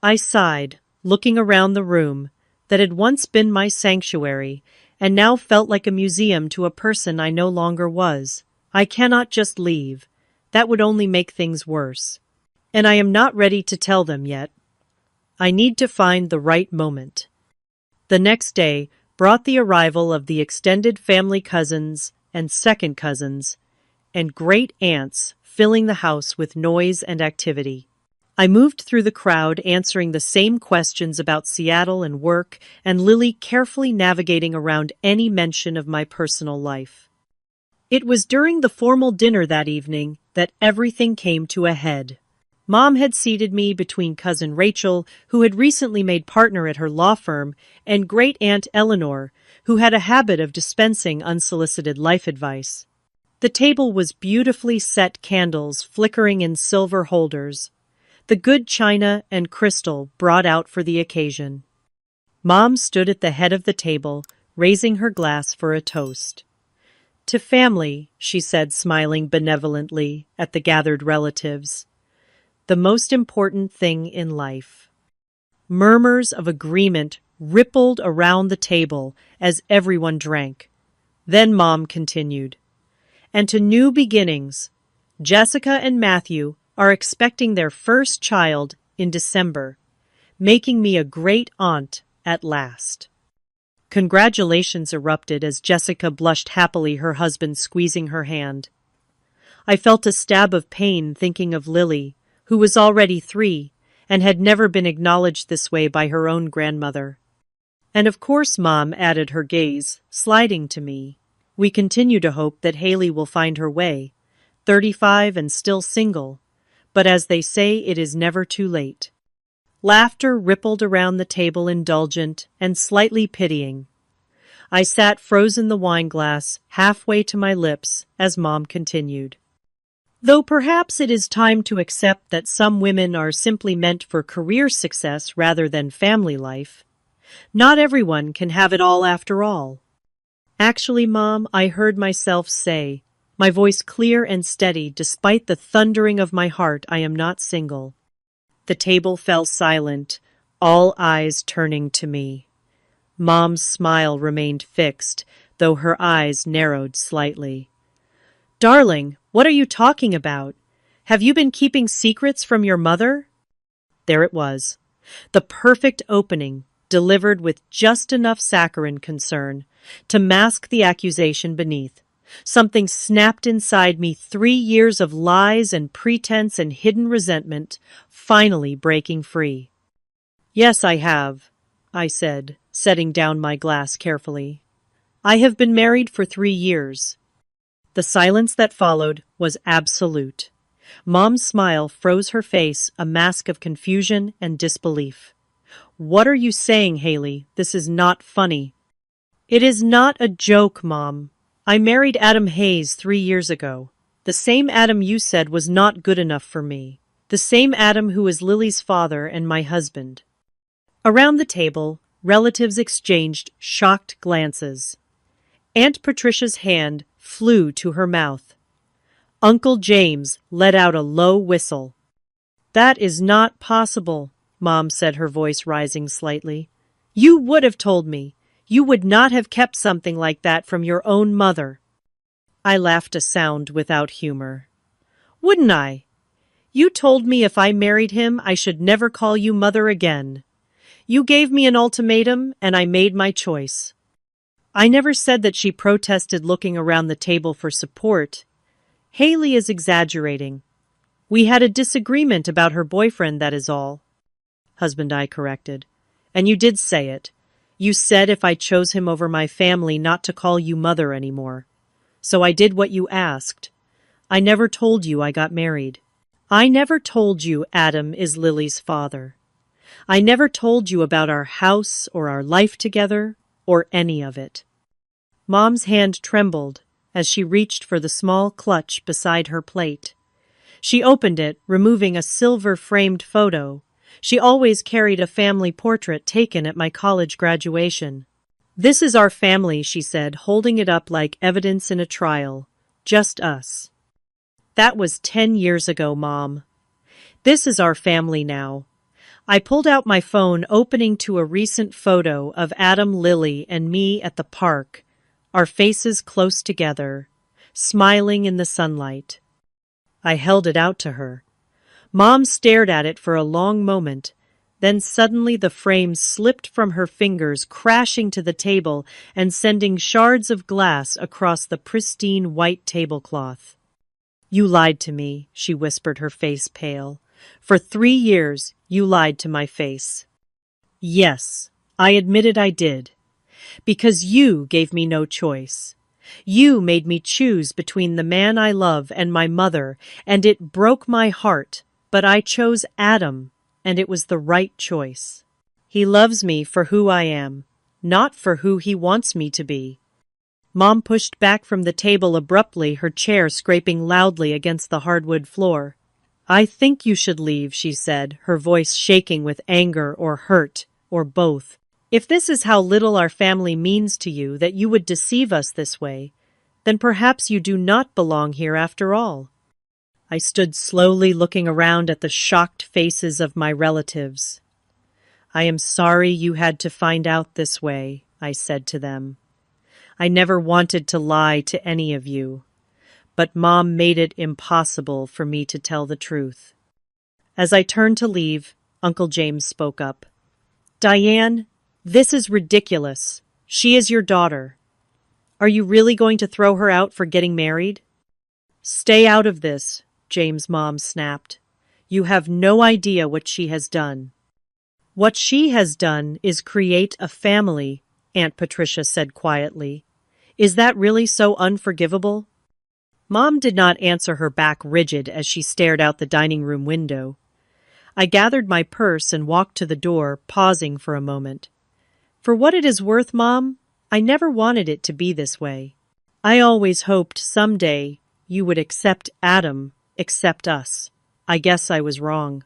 I sighed, looking around the room that had once been my sanctuary and now felt like a museum to a person I no longer was, I cannot just leave. That would only make things worse. And I am not ready to tell them yet. I need to find the right moment. The next day brought the arrival of the extended family cousins and second cousins and great aunts filling the house with noise and activity. I moved through the crowd answering the same questions about Seattle and work, and Lily carefully navigating around any mention of my personal life. It was during the formal dinner that evening that everything came to a head. Mom had seated me between Cousin Rachel, who had recently made partner at her law firm, and Great Aunt Eleanor, who had a habit of dispensing unsolicited life advice. The table was beautifully set candles flickering in silver holders, the good china and crystal brought out for the occasion. Mom stood at the head of the table, raising her glass for a toast. "To family," she said, smiling benevolently at the gathered relatives. "The most important thing in life." Murmurs of agreement rippled around the table as everyone drank. Then Mom continued. "And to new beginnings. Jessica and Matthew are expecting their first child in December, making me a great aunt at last." Congratulations erupted as Jessica blushed happily, her husband squeezing her hand. I felt a stab of pain thinking of Lily, who was already 3 and had never been acknowledged this way by her own grandmother. "And of course," Mom added, her gaze sliding to me, "we continue to hope that Haley will find her way, 35 and still single, but as they say, it is never too late." Laughter rippled around the table, indulgent and slightly pitying. I sat frozen, the wine glass halfway to my lips, as Mom continued. "Though perhaps it is time to accept that some women are simply meant for career success rather than family life. Not everyone can have it all after all." "Actually, Mom," I heard myself say, my voice clear and steady despite the thundering of my heart, "I am not single." The table fell silent, all eyes turning to me. Mom's smile remained fixed, though her eyes narrowed slightly. "Darling, what are you talking about? Have you been keeping secrets from your mother?" There it was, the perfect opening, delivered with just enough saccharine concern to mask the accusation beneath. Something snapped inside me, 3 years of lies and pretense and hidden resentment, finally breaking free. "Yes, I have," I said, setting down my glass carefully. "I have been married for 3 years. The silence that followed was absolute. Mom's smile froze her face, a mask of confusion and disbelief. "What are you saying, Haley? This is not funny." "It is not a joke, Mom. I married Adam Hayes 3 years ago. The same Adam you said was not good enough for me. The same Adam who is Lily's father and my husband." Around the table, relatives exchanged shocked glances. Aunt Patricia's hand flew to her mouth. Uncle James let out a low whistle. "That is not possible," Mom said, her voice rising slightly. "You would have told me. You would not have kept something like that from your own mother." I laughed, a sound without humor. "Wouldn't I? You told me if I married him, I should never call you mother again. You gave me an ultimatum, and I made my choice." I never said that, she protested, looking around the table for support. "Haley is exaggerating. We had a disagreement about her boyfriend, that is all." "Husband," I corrected. "And you did say it. You said if I chose him over my family, not to call you mother anymore. So I did what you asked. I never told you I got married. I never told you Adam is Lily's father. I never told you about our house or our life together, or any of it." Mom's hand trembled as she reached for the small clutch beside her plate. She opened it, removing a silver-framed photo. She always carried a family portrait taken at my college graduation. "This is our family," she said, holding it up like evidence in a trial. "Just us." "That was 10 years ago, Mom. This is our family now." I pulled out my phone, opening to a recent photo of Adam, Lily, and me at the park, our faces close together, smiling in the sunlight. I held it out to her. Mom stared at it for a long moment. Then suddenly the frame slipped from her fingers, crashing to the table and sending shards of glass across the pristine white tablecloth. "You lied to me," she whispered, her face pale. "For 3 years, you lied to my face." Yes, I admitted I did. Because you gave me no choice. You made me choose between the man I love and my mother, and it broke my heart, but I chose Adam, and it was the right choice. He loves me for who I am, not for who he wants me to be. Mom pushed back from the table abruptly, her chair scraping loudly against the hardwood floor. "I think you should leave," she said, her voice shaking with anger or hurt, or both. "If this is how little our family means to you, that you would deceive us this way, then perhaps you do not belong here after all." I stood slowly looking around at the shocked faces of my relatives. "I am sorry you had to find out this way," I said to them. "I never wanted to lie to any of you, but Mom made it impossible for me to tell the truth." As I turned to leave, Uncle James spoke up. "Diane, this is ridiculous. She is your daughter. Are you really going to throw her out for getting married?" "Stay out of this," James' mom snapped. "You have no idea what she has done." "What she has done is create a family," Aunt Patricia said quietly. "Is that really so unforgivable?" Mom did not answer, her back rigid as she stared out the dining room window. I gathered my purse and walked to the door, pausing for a moment. "For what it is worth, Mom, I never wanted it to be this way. I always hoped someday you would accept Adam, accept us. I guess I was wrong."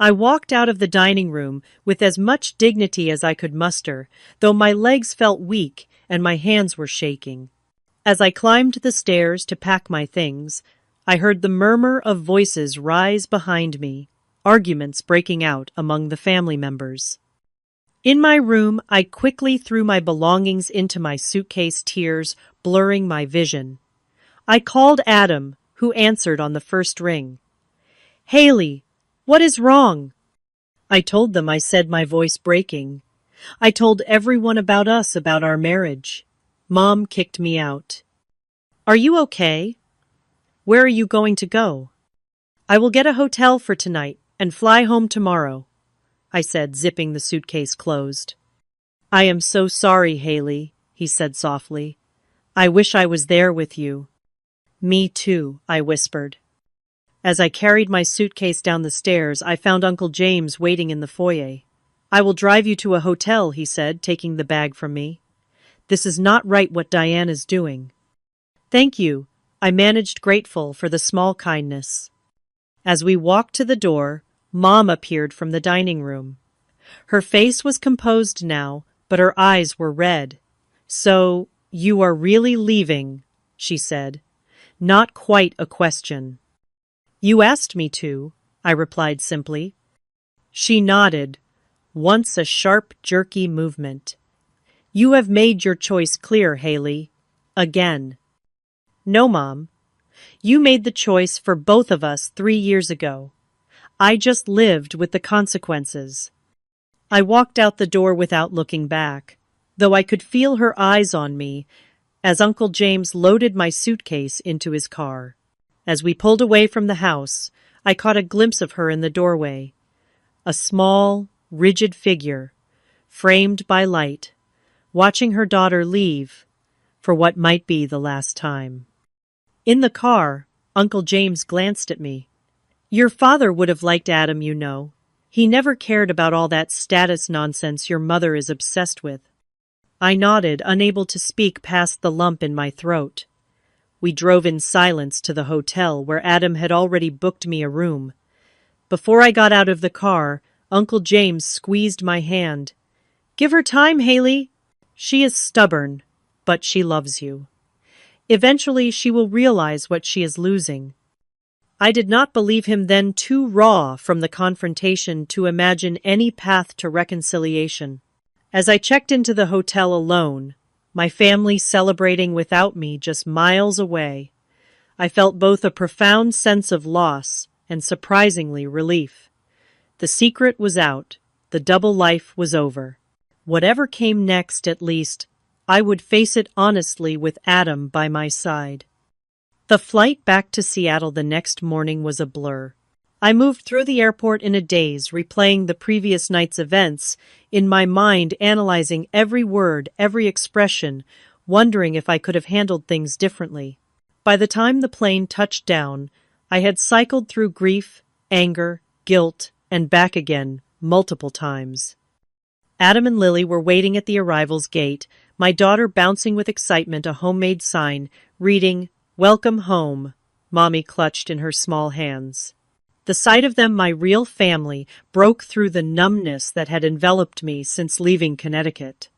I walked out of the dining room with as much dignity as I could muster, though my legs felt weak and my hands were shaking. As I climbed the stairs to pack my things, I heard the murmur of voices rise behind me, arguments breaking out among the family members. In my room, I quickly threw my belongings into my suitcase, tears blurring my vision. I called Adam, who answered on the first ring. "Haley, what is wrong?" I told them, I said, my voice breaking. I told everyone about us, about our marriage. Mom kicked me out. "Are you okay? Where are you going to go?" "I will get a hotel for tonight and fly home tomorrow," I said, zipping the suitcase closed. "I am so sorry, Haley," he said softly. "I wish I was there with you." "Me too," I whispered. As I carried my suitcase down the stairs, I found Uncle James waiting in the foyer. "I will drive you to a hotel," he said, taking the bag from me. "This is not right what Diane is doing." "Thank you," I managed, grateful for the small kindness. As we walked to the door, Mom appeared from the dining room. Her face was composed now, but her eyes were red. "So, you are really leaving?" she said. Not quite a question. "You asked me to," I replied simply. She nodded, once a sharp, jerky movement. "You have made your choice clear, Haley. Again." "No, Mom. You made the choice for both of us 3 years ago. I just lived with the consequences." I walked out the door without looking back, though I could feel her eyes on me as Uncle James loaded my suitcase into his car. As we pulled away from the house, I caught a glimpse of her in the doorway, a small, rigid figure, framed by light, watching her daughter leave for what might be the last time. In the car, Uncle James glanced at me. "Your father would have liked Adam, you know. He never cared about all that status nonsense your mother is obsessed with." I nodded, unable to speak past the lump in my throat. We drove in silence to the hotel, where Adam had already booked me a room. Before I got out of the car, Uncle James squeezed my hand. "Give her time, Haley. She is stubborn, but she loves you. Eventually she will realize what she is losing." I did not believe him then, too raw from the confrontation to imagine any path to reconciliation. As I checked into the hotel alone, my family celebrating without me just miles away. I felt both a profound sense of loss and surprisingly relief. The secret was out. The double life was over. Whatever came next, at least, I would face it honestly with Adam by my side. The flight back to Seattle the next morning was a blur. I moved through the airport in a daze, replaying the previous night's events, in my mind analyzing every word, every expression, wondering if I could have handled things differently. By the time the plane touched down, I had cycled through grief, anger, guilt, and back again multiple times. Adam and Lily were waiting at the arrival's gate, my daughter bouncing with excitement a homemade sign, reading, "Welcome home," Mommy clutched in her small hands. The sight of them, my real family, broke through the numbness that had enveloped me since leaving Connecticut.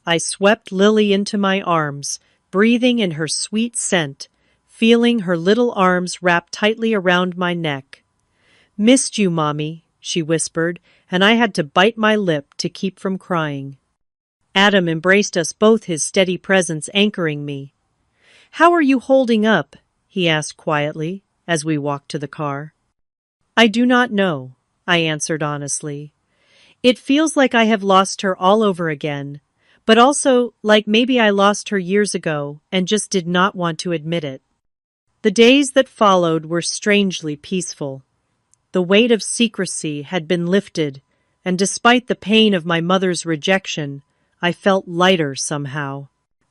I swept Lily into my arms, breathing in her sweet scent, feeling her little arms wrap tightly around my neck. "Missed you, Mommy," she whispered, and I had to bite my lip to keep from crying. Adam embraced us both, his steady presence anchoring me. "How are you holding up?" he asked quietly as we walked to the car. "I do not know," I answered honestly. "It feels like I have lost her all over again, but also like maybe I lost her years ago and just did not want to admit it." The days that followed were strangely peaceful. The weight of secrecy had been lifted, and despite the pain of my mother's rejection, I felt lighter somehow.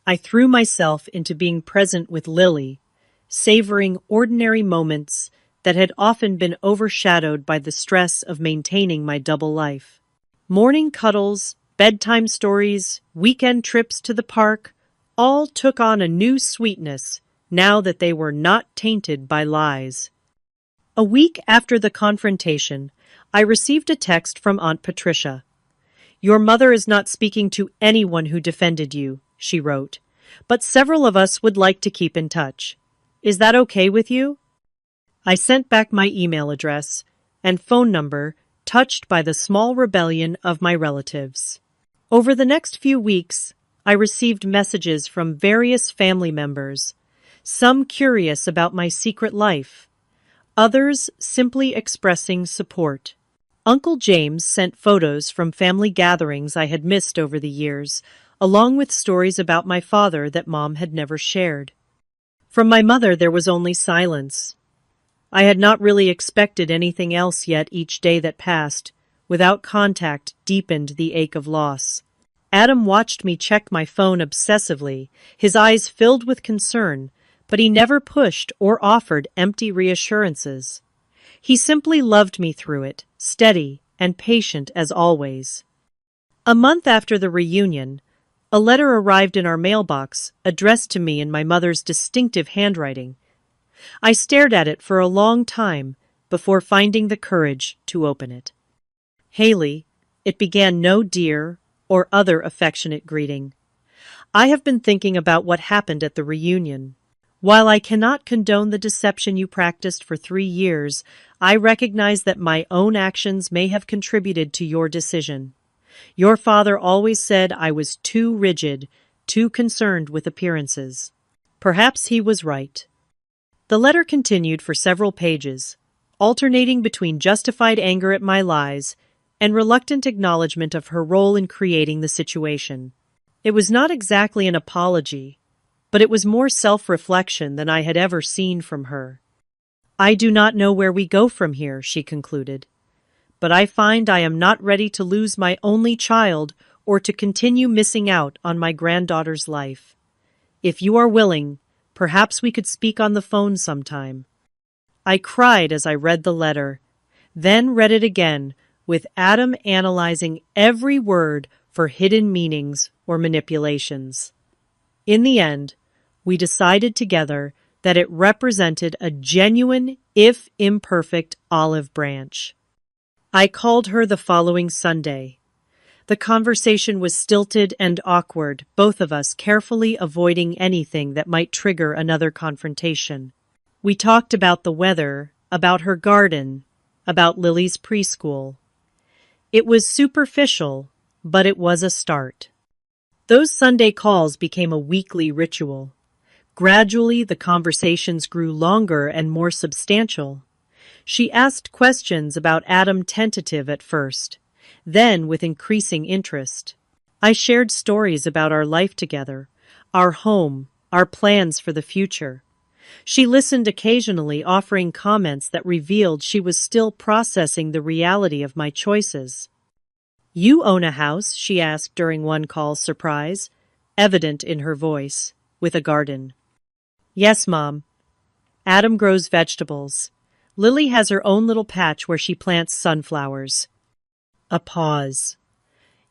I threw myself into being present with Lily, savoring ordinary moments that had often been overshadowed by the stress of maintaining my double life. Morning cuddles, bedtime stories, weekend trips to the park, all took on a new sweetness now that they were not tainted by lies. A week after the confrontation, I received a text from Aunt Patricia. "Your mother is not speaking to anyone who defended you," she wrote, "but several of us would like to keep in touch. Is that okay with you?" I sent back my email address and phone number, touched by the small rebellion of my relatives. Over the next few weeks, I received messages from various family members, some curious about my secret life, others simply expressing support. Uncle James sent photos from family gatherings I had missed over the years, along with stories about my father that Mom had never shared. From my mother there was only silence. I had not really expected anything else, yet each day that passed, without contact, deepened the ache of loss. Adam watched me check my phone obsessively, his eyes filled with concern, but he never pushed or offered empty reassurances. He simply loved me through it, steady and patient as always. A month after the reunion, a letter arrived in our mailbox, addressed to me in my mother's distinctive handwriting. I stared at it for a long time before finding the courage to open it. "Haley," it began, no dear or other affectionate greeting. "I have been thinking about what happened at the reunion. While I cannot condone the deception you practiced for 3 years, I recognize that my own actions may have contributed to your decision. Your father always said I was too rigid, too concerned with appearances. Perhaps he was right." The letter continued for several pages, alternating between justified anger at my lies and reluctant acknowledgement of her role in creating the situation. It was not exactly an apology, but it was more self-reflection than I had ever seen from her. "I do not know where we go from here," she concluded, "but I find I am not ready to lose my only child or to continue missing out on my granddaughter's life. If you are willing, perhaps we could speak on the phone sometime." I cried as I read the letter, then read it again, with Adam analyzing every word for hidden meanings or manipulations. In the end, we decided together that it represented a genuine, if imperfect, olive branch. I called her the following Sunday. The conversation was stilted and awkward, both of us carefully avoiding anything that might trigger another confrontation. We talked about the weather, about her garden, about Lily's preschool. It was superficial, but it was a start. Those Sunday calls became a weekly ritual. Gradually, the conversations grew longer and more substantial. She asked questions about Adam tentative at first, then with increasing interest. I shared stories about our life together, our home, our plans for the future. She listened occasionally, offering comments that revealed she was still processing the reality of my choices. "You own a house?" she asked during one call's surprise, evident in her voice, with a garden. "Yes, Mom. Adam grows vegetables. Lily has her own little patch where she plants sunflowers." A pause.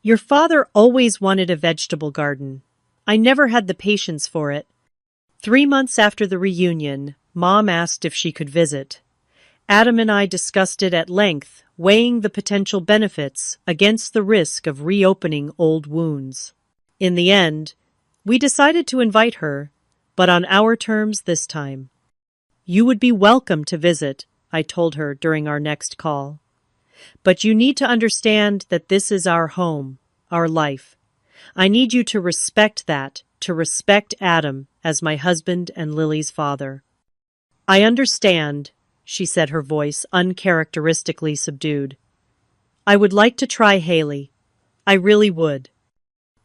"Your father always wanted a vegetable garden. I never had the patience for it." 3 months after the reunion, Mom asked if she could visit. Adam and I discussed it at length, weighing the potential benefits against the risk of reopening old wounds. In the end, we decided to invite her, but on our terms this time. "You would be welcome to visit," I told her during our next call. "But you need to understand that this is our home, our life. I need you to respect that, to respect Adam as my husband and Lily's father." "I understand," she said, her voice uncharacteristically subdued. "I would like to try Haley. I really would."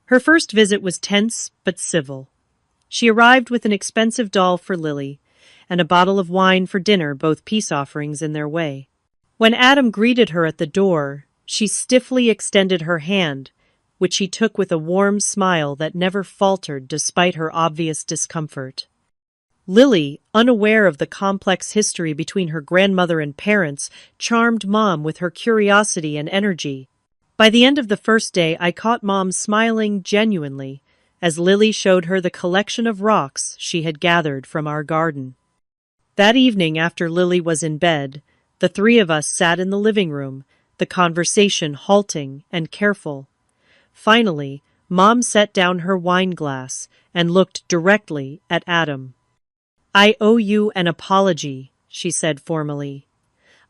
Her first visit was tense but civil. She arrived with an expensive doll for Lily and a bottle of wine for dinner, both peace offerings in their way. When Adam greeted her at the door, she stiffly extended her hand, which he took with a warm smile that never faltered despite her obvious discomfort. Lily, unaware of the complex history between her grandmother and parents, charmed Mom with her curiosity and energy. By the end of the first day, I caught Mom smiling genuinely as Lily showed her the collection of rocks she had gathered from our garden. That evening, after Lily was in bed, the three of us sat in the living room, the conversation halting and careful. Finally, Mom set down her wine glass and looked directly at Adam. "I owe you an apology," she said formally.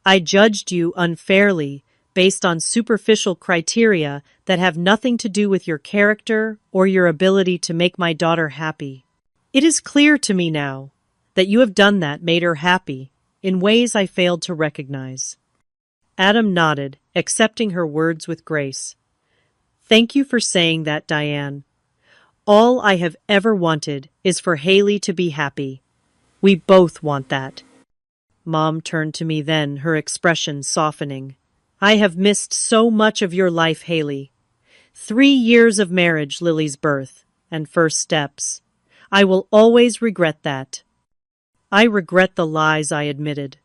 "I judged you unfairly based on superficial criteria that have nothing to do with your character or your ability to make my daughter happy. It is clear to me now that you have done that, made her happy, in ways I failed to recognize." Adam nodded, accepting her words with grace. "Thank you for saying that, Diane. All I have ever wanted is for Haley to be happy. We both want that." Mom turned to me then, her expression softening. "I have missed so much of your life, Haley. 3 years of marriage, Lily's birth, and first steps. I will always regret that." "I regret the lies," I admitted.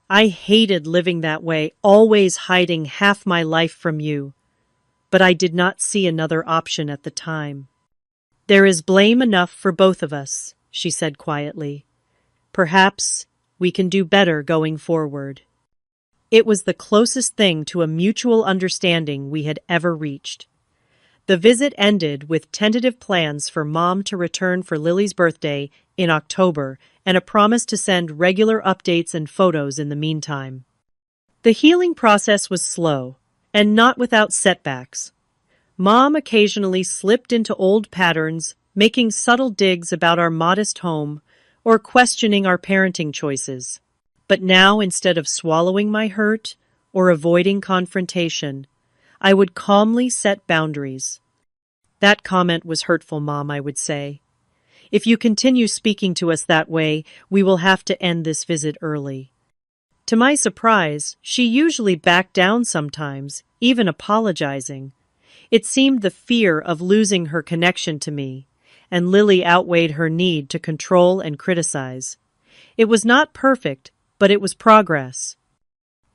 "I hated living that way, always hiding half my life from you. But I did not see another option at the time." "There is blame enough for both of us," she said quietly. "Perhaps we can do better going forward." It was the closest thing to a mutual understanding we had ever reached. The visit ended with tentative plans for Mom to return for Lily's birthday in October and a promise to send regular updates and photos in the meantime. The healing process was slow, and not without setbacks. Mom occasionally slipped into old patterns, making subtle digs about our modest home or questioning our parenting choices. But now, instead of swallowing my hurt or avoiding confrontation, I would calmly set boundaries. "That comment was hurtful, Mom," I would say. "If you continue speaking to us that way, we will have to end this visit early." To my surprise, she usually backed down sometimes, even apologizing. It seemed the fear of losing her connection to me, and Lily outweighed her need to control and criticize. It was not perfect, but it was progress.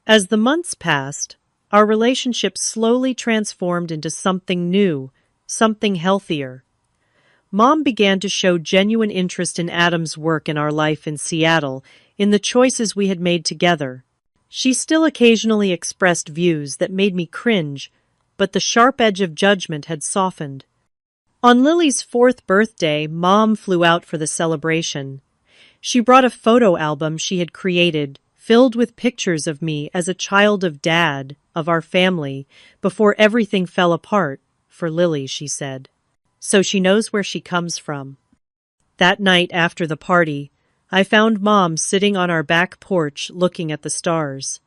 As the months passed, our relationship slowly transformed into something new, something healthier. Mom began to show genuine interest in Adam's work in our life in Seattle, in the choices we had made together. She still occasionally expressed views that made me cringe, but the sharp edge of judgment had softened. On Lily's 4th birthday, Mom flew out for the celebration. She brought a photo album she had created, filled with pictures of me as a child of Dad, of our family, before everything fell apart, for Lily, she said. so she knows where she comes from. That night after the party, I found Mom sitting on our back porch looking at the stars.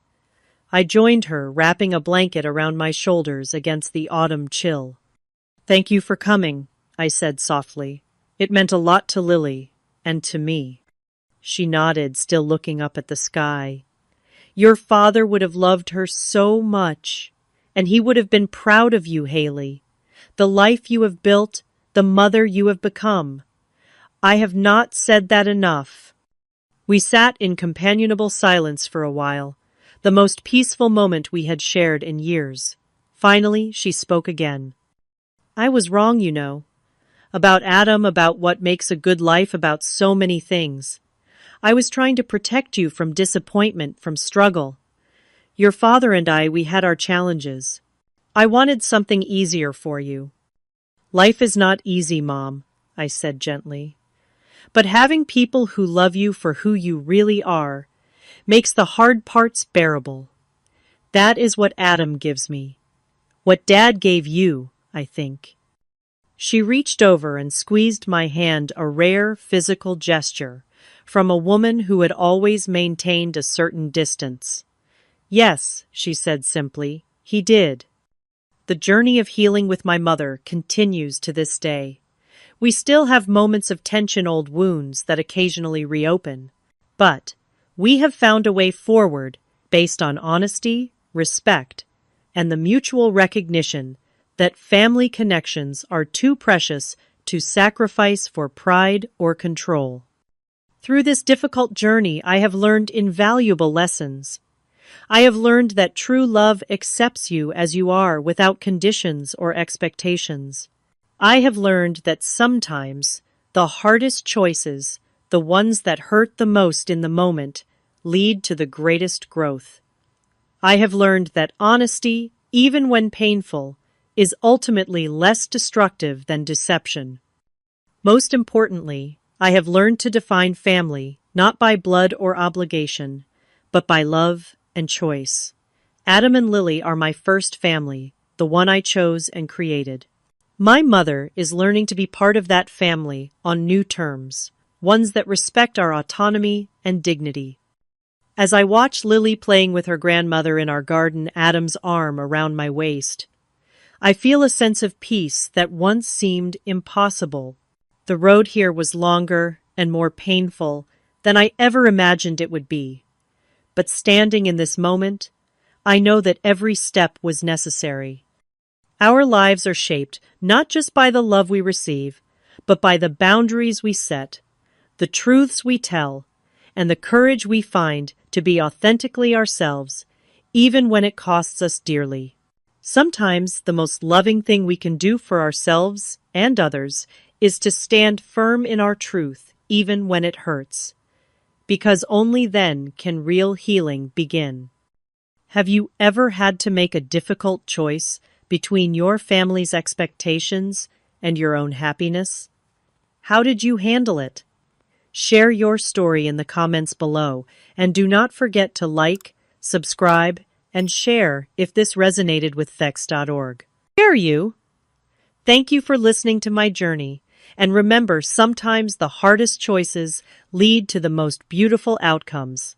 I joined her, wrapping a blanket around my shoulders against the autumn chill. "Thank you for coming," I said softly. "It meant a lot to Lily, and to me." She nodded, still looking up at the sky. "Your father would have loved her so much, and he would have been proud of you, Haley. The life you have built, the mother you have become. I have not said that enough." We sat in companionable silence for a while, the most peaceful moment we had shared in years. Finally, she spoke again. "I was wrong, you know. About Adam, about what makes a good life, about so many things. I was trying to protect you from disappointment, from struggle. Your father and I, we had our challenges. I wanted something easier for you." "Life is not easy, Mom," I said gently. "But having people who love you for who you really are makes the hard parts bearable. That is what Adam gives me. What Dad gave you, I think." She reached over and squeezed my hand, a rare physical gesture from a woman who had always maintained a certain distance. "Yes," she said simply, "he did." The journey of healing with my mother continues to this day. We still have moments of tension, old wounds that occasionally reopen. But we have found a way forward based on honesty, respect, and the mutual recognition that family connections are too precious to sacrifice for pride or control. Through this difficult journey, I have learned invaluable lessons. I have learned that true love accepts you as you are without conditions or expectations. I have learned that sometimes the hardest choices, the ones that hurt the most in the moment, lead to the greatest growth. I have learned that honesty, even when painful, is ultimately less destructive than deception. Most importantly, I have learned to define family not by blood or obligation, but by love and choice. Adam and Lily are my first family, the one I chose and created. My mother is learning to be part of that family on new terms, ones that respect our autonomy and dignity. As I watch Lily playing with her grandmother in our garden, Adam's arm around my waist, I feel a sense of peace that once seemed impossible. The road here was longer and more painful than I ever imagined it would be. But standing in this moment, I know that every step was necessary. Our lives are shaped not just by the love we receive, but by the boundaries we set, the truths we tell, and the courage we find to be authentically ourselves, even when it costs us dearly. Sometimes the most loving thing we can do for ourselves and others is to stand firm in our truth, even when it hurts, because only then can real healing begin. Have you ever had to make a difficult choice between your family's expectations and your own happiness? How did you handle it? Share your story in the comments below, and do not forget to like, subscribe, and share if this resonated with Vex.org. Dare you? Thank you for listening to my journey, and remember, sometimes the hardest choices lead to the most beautiful outcomes.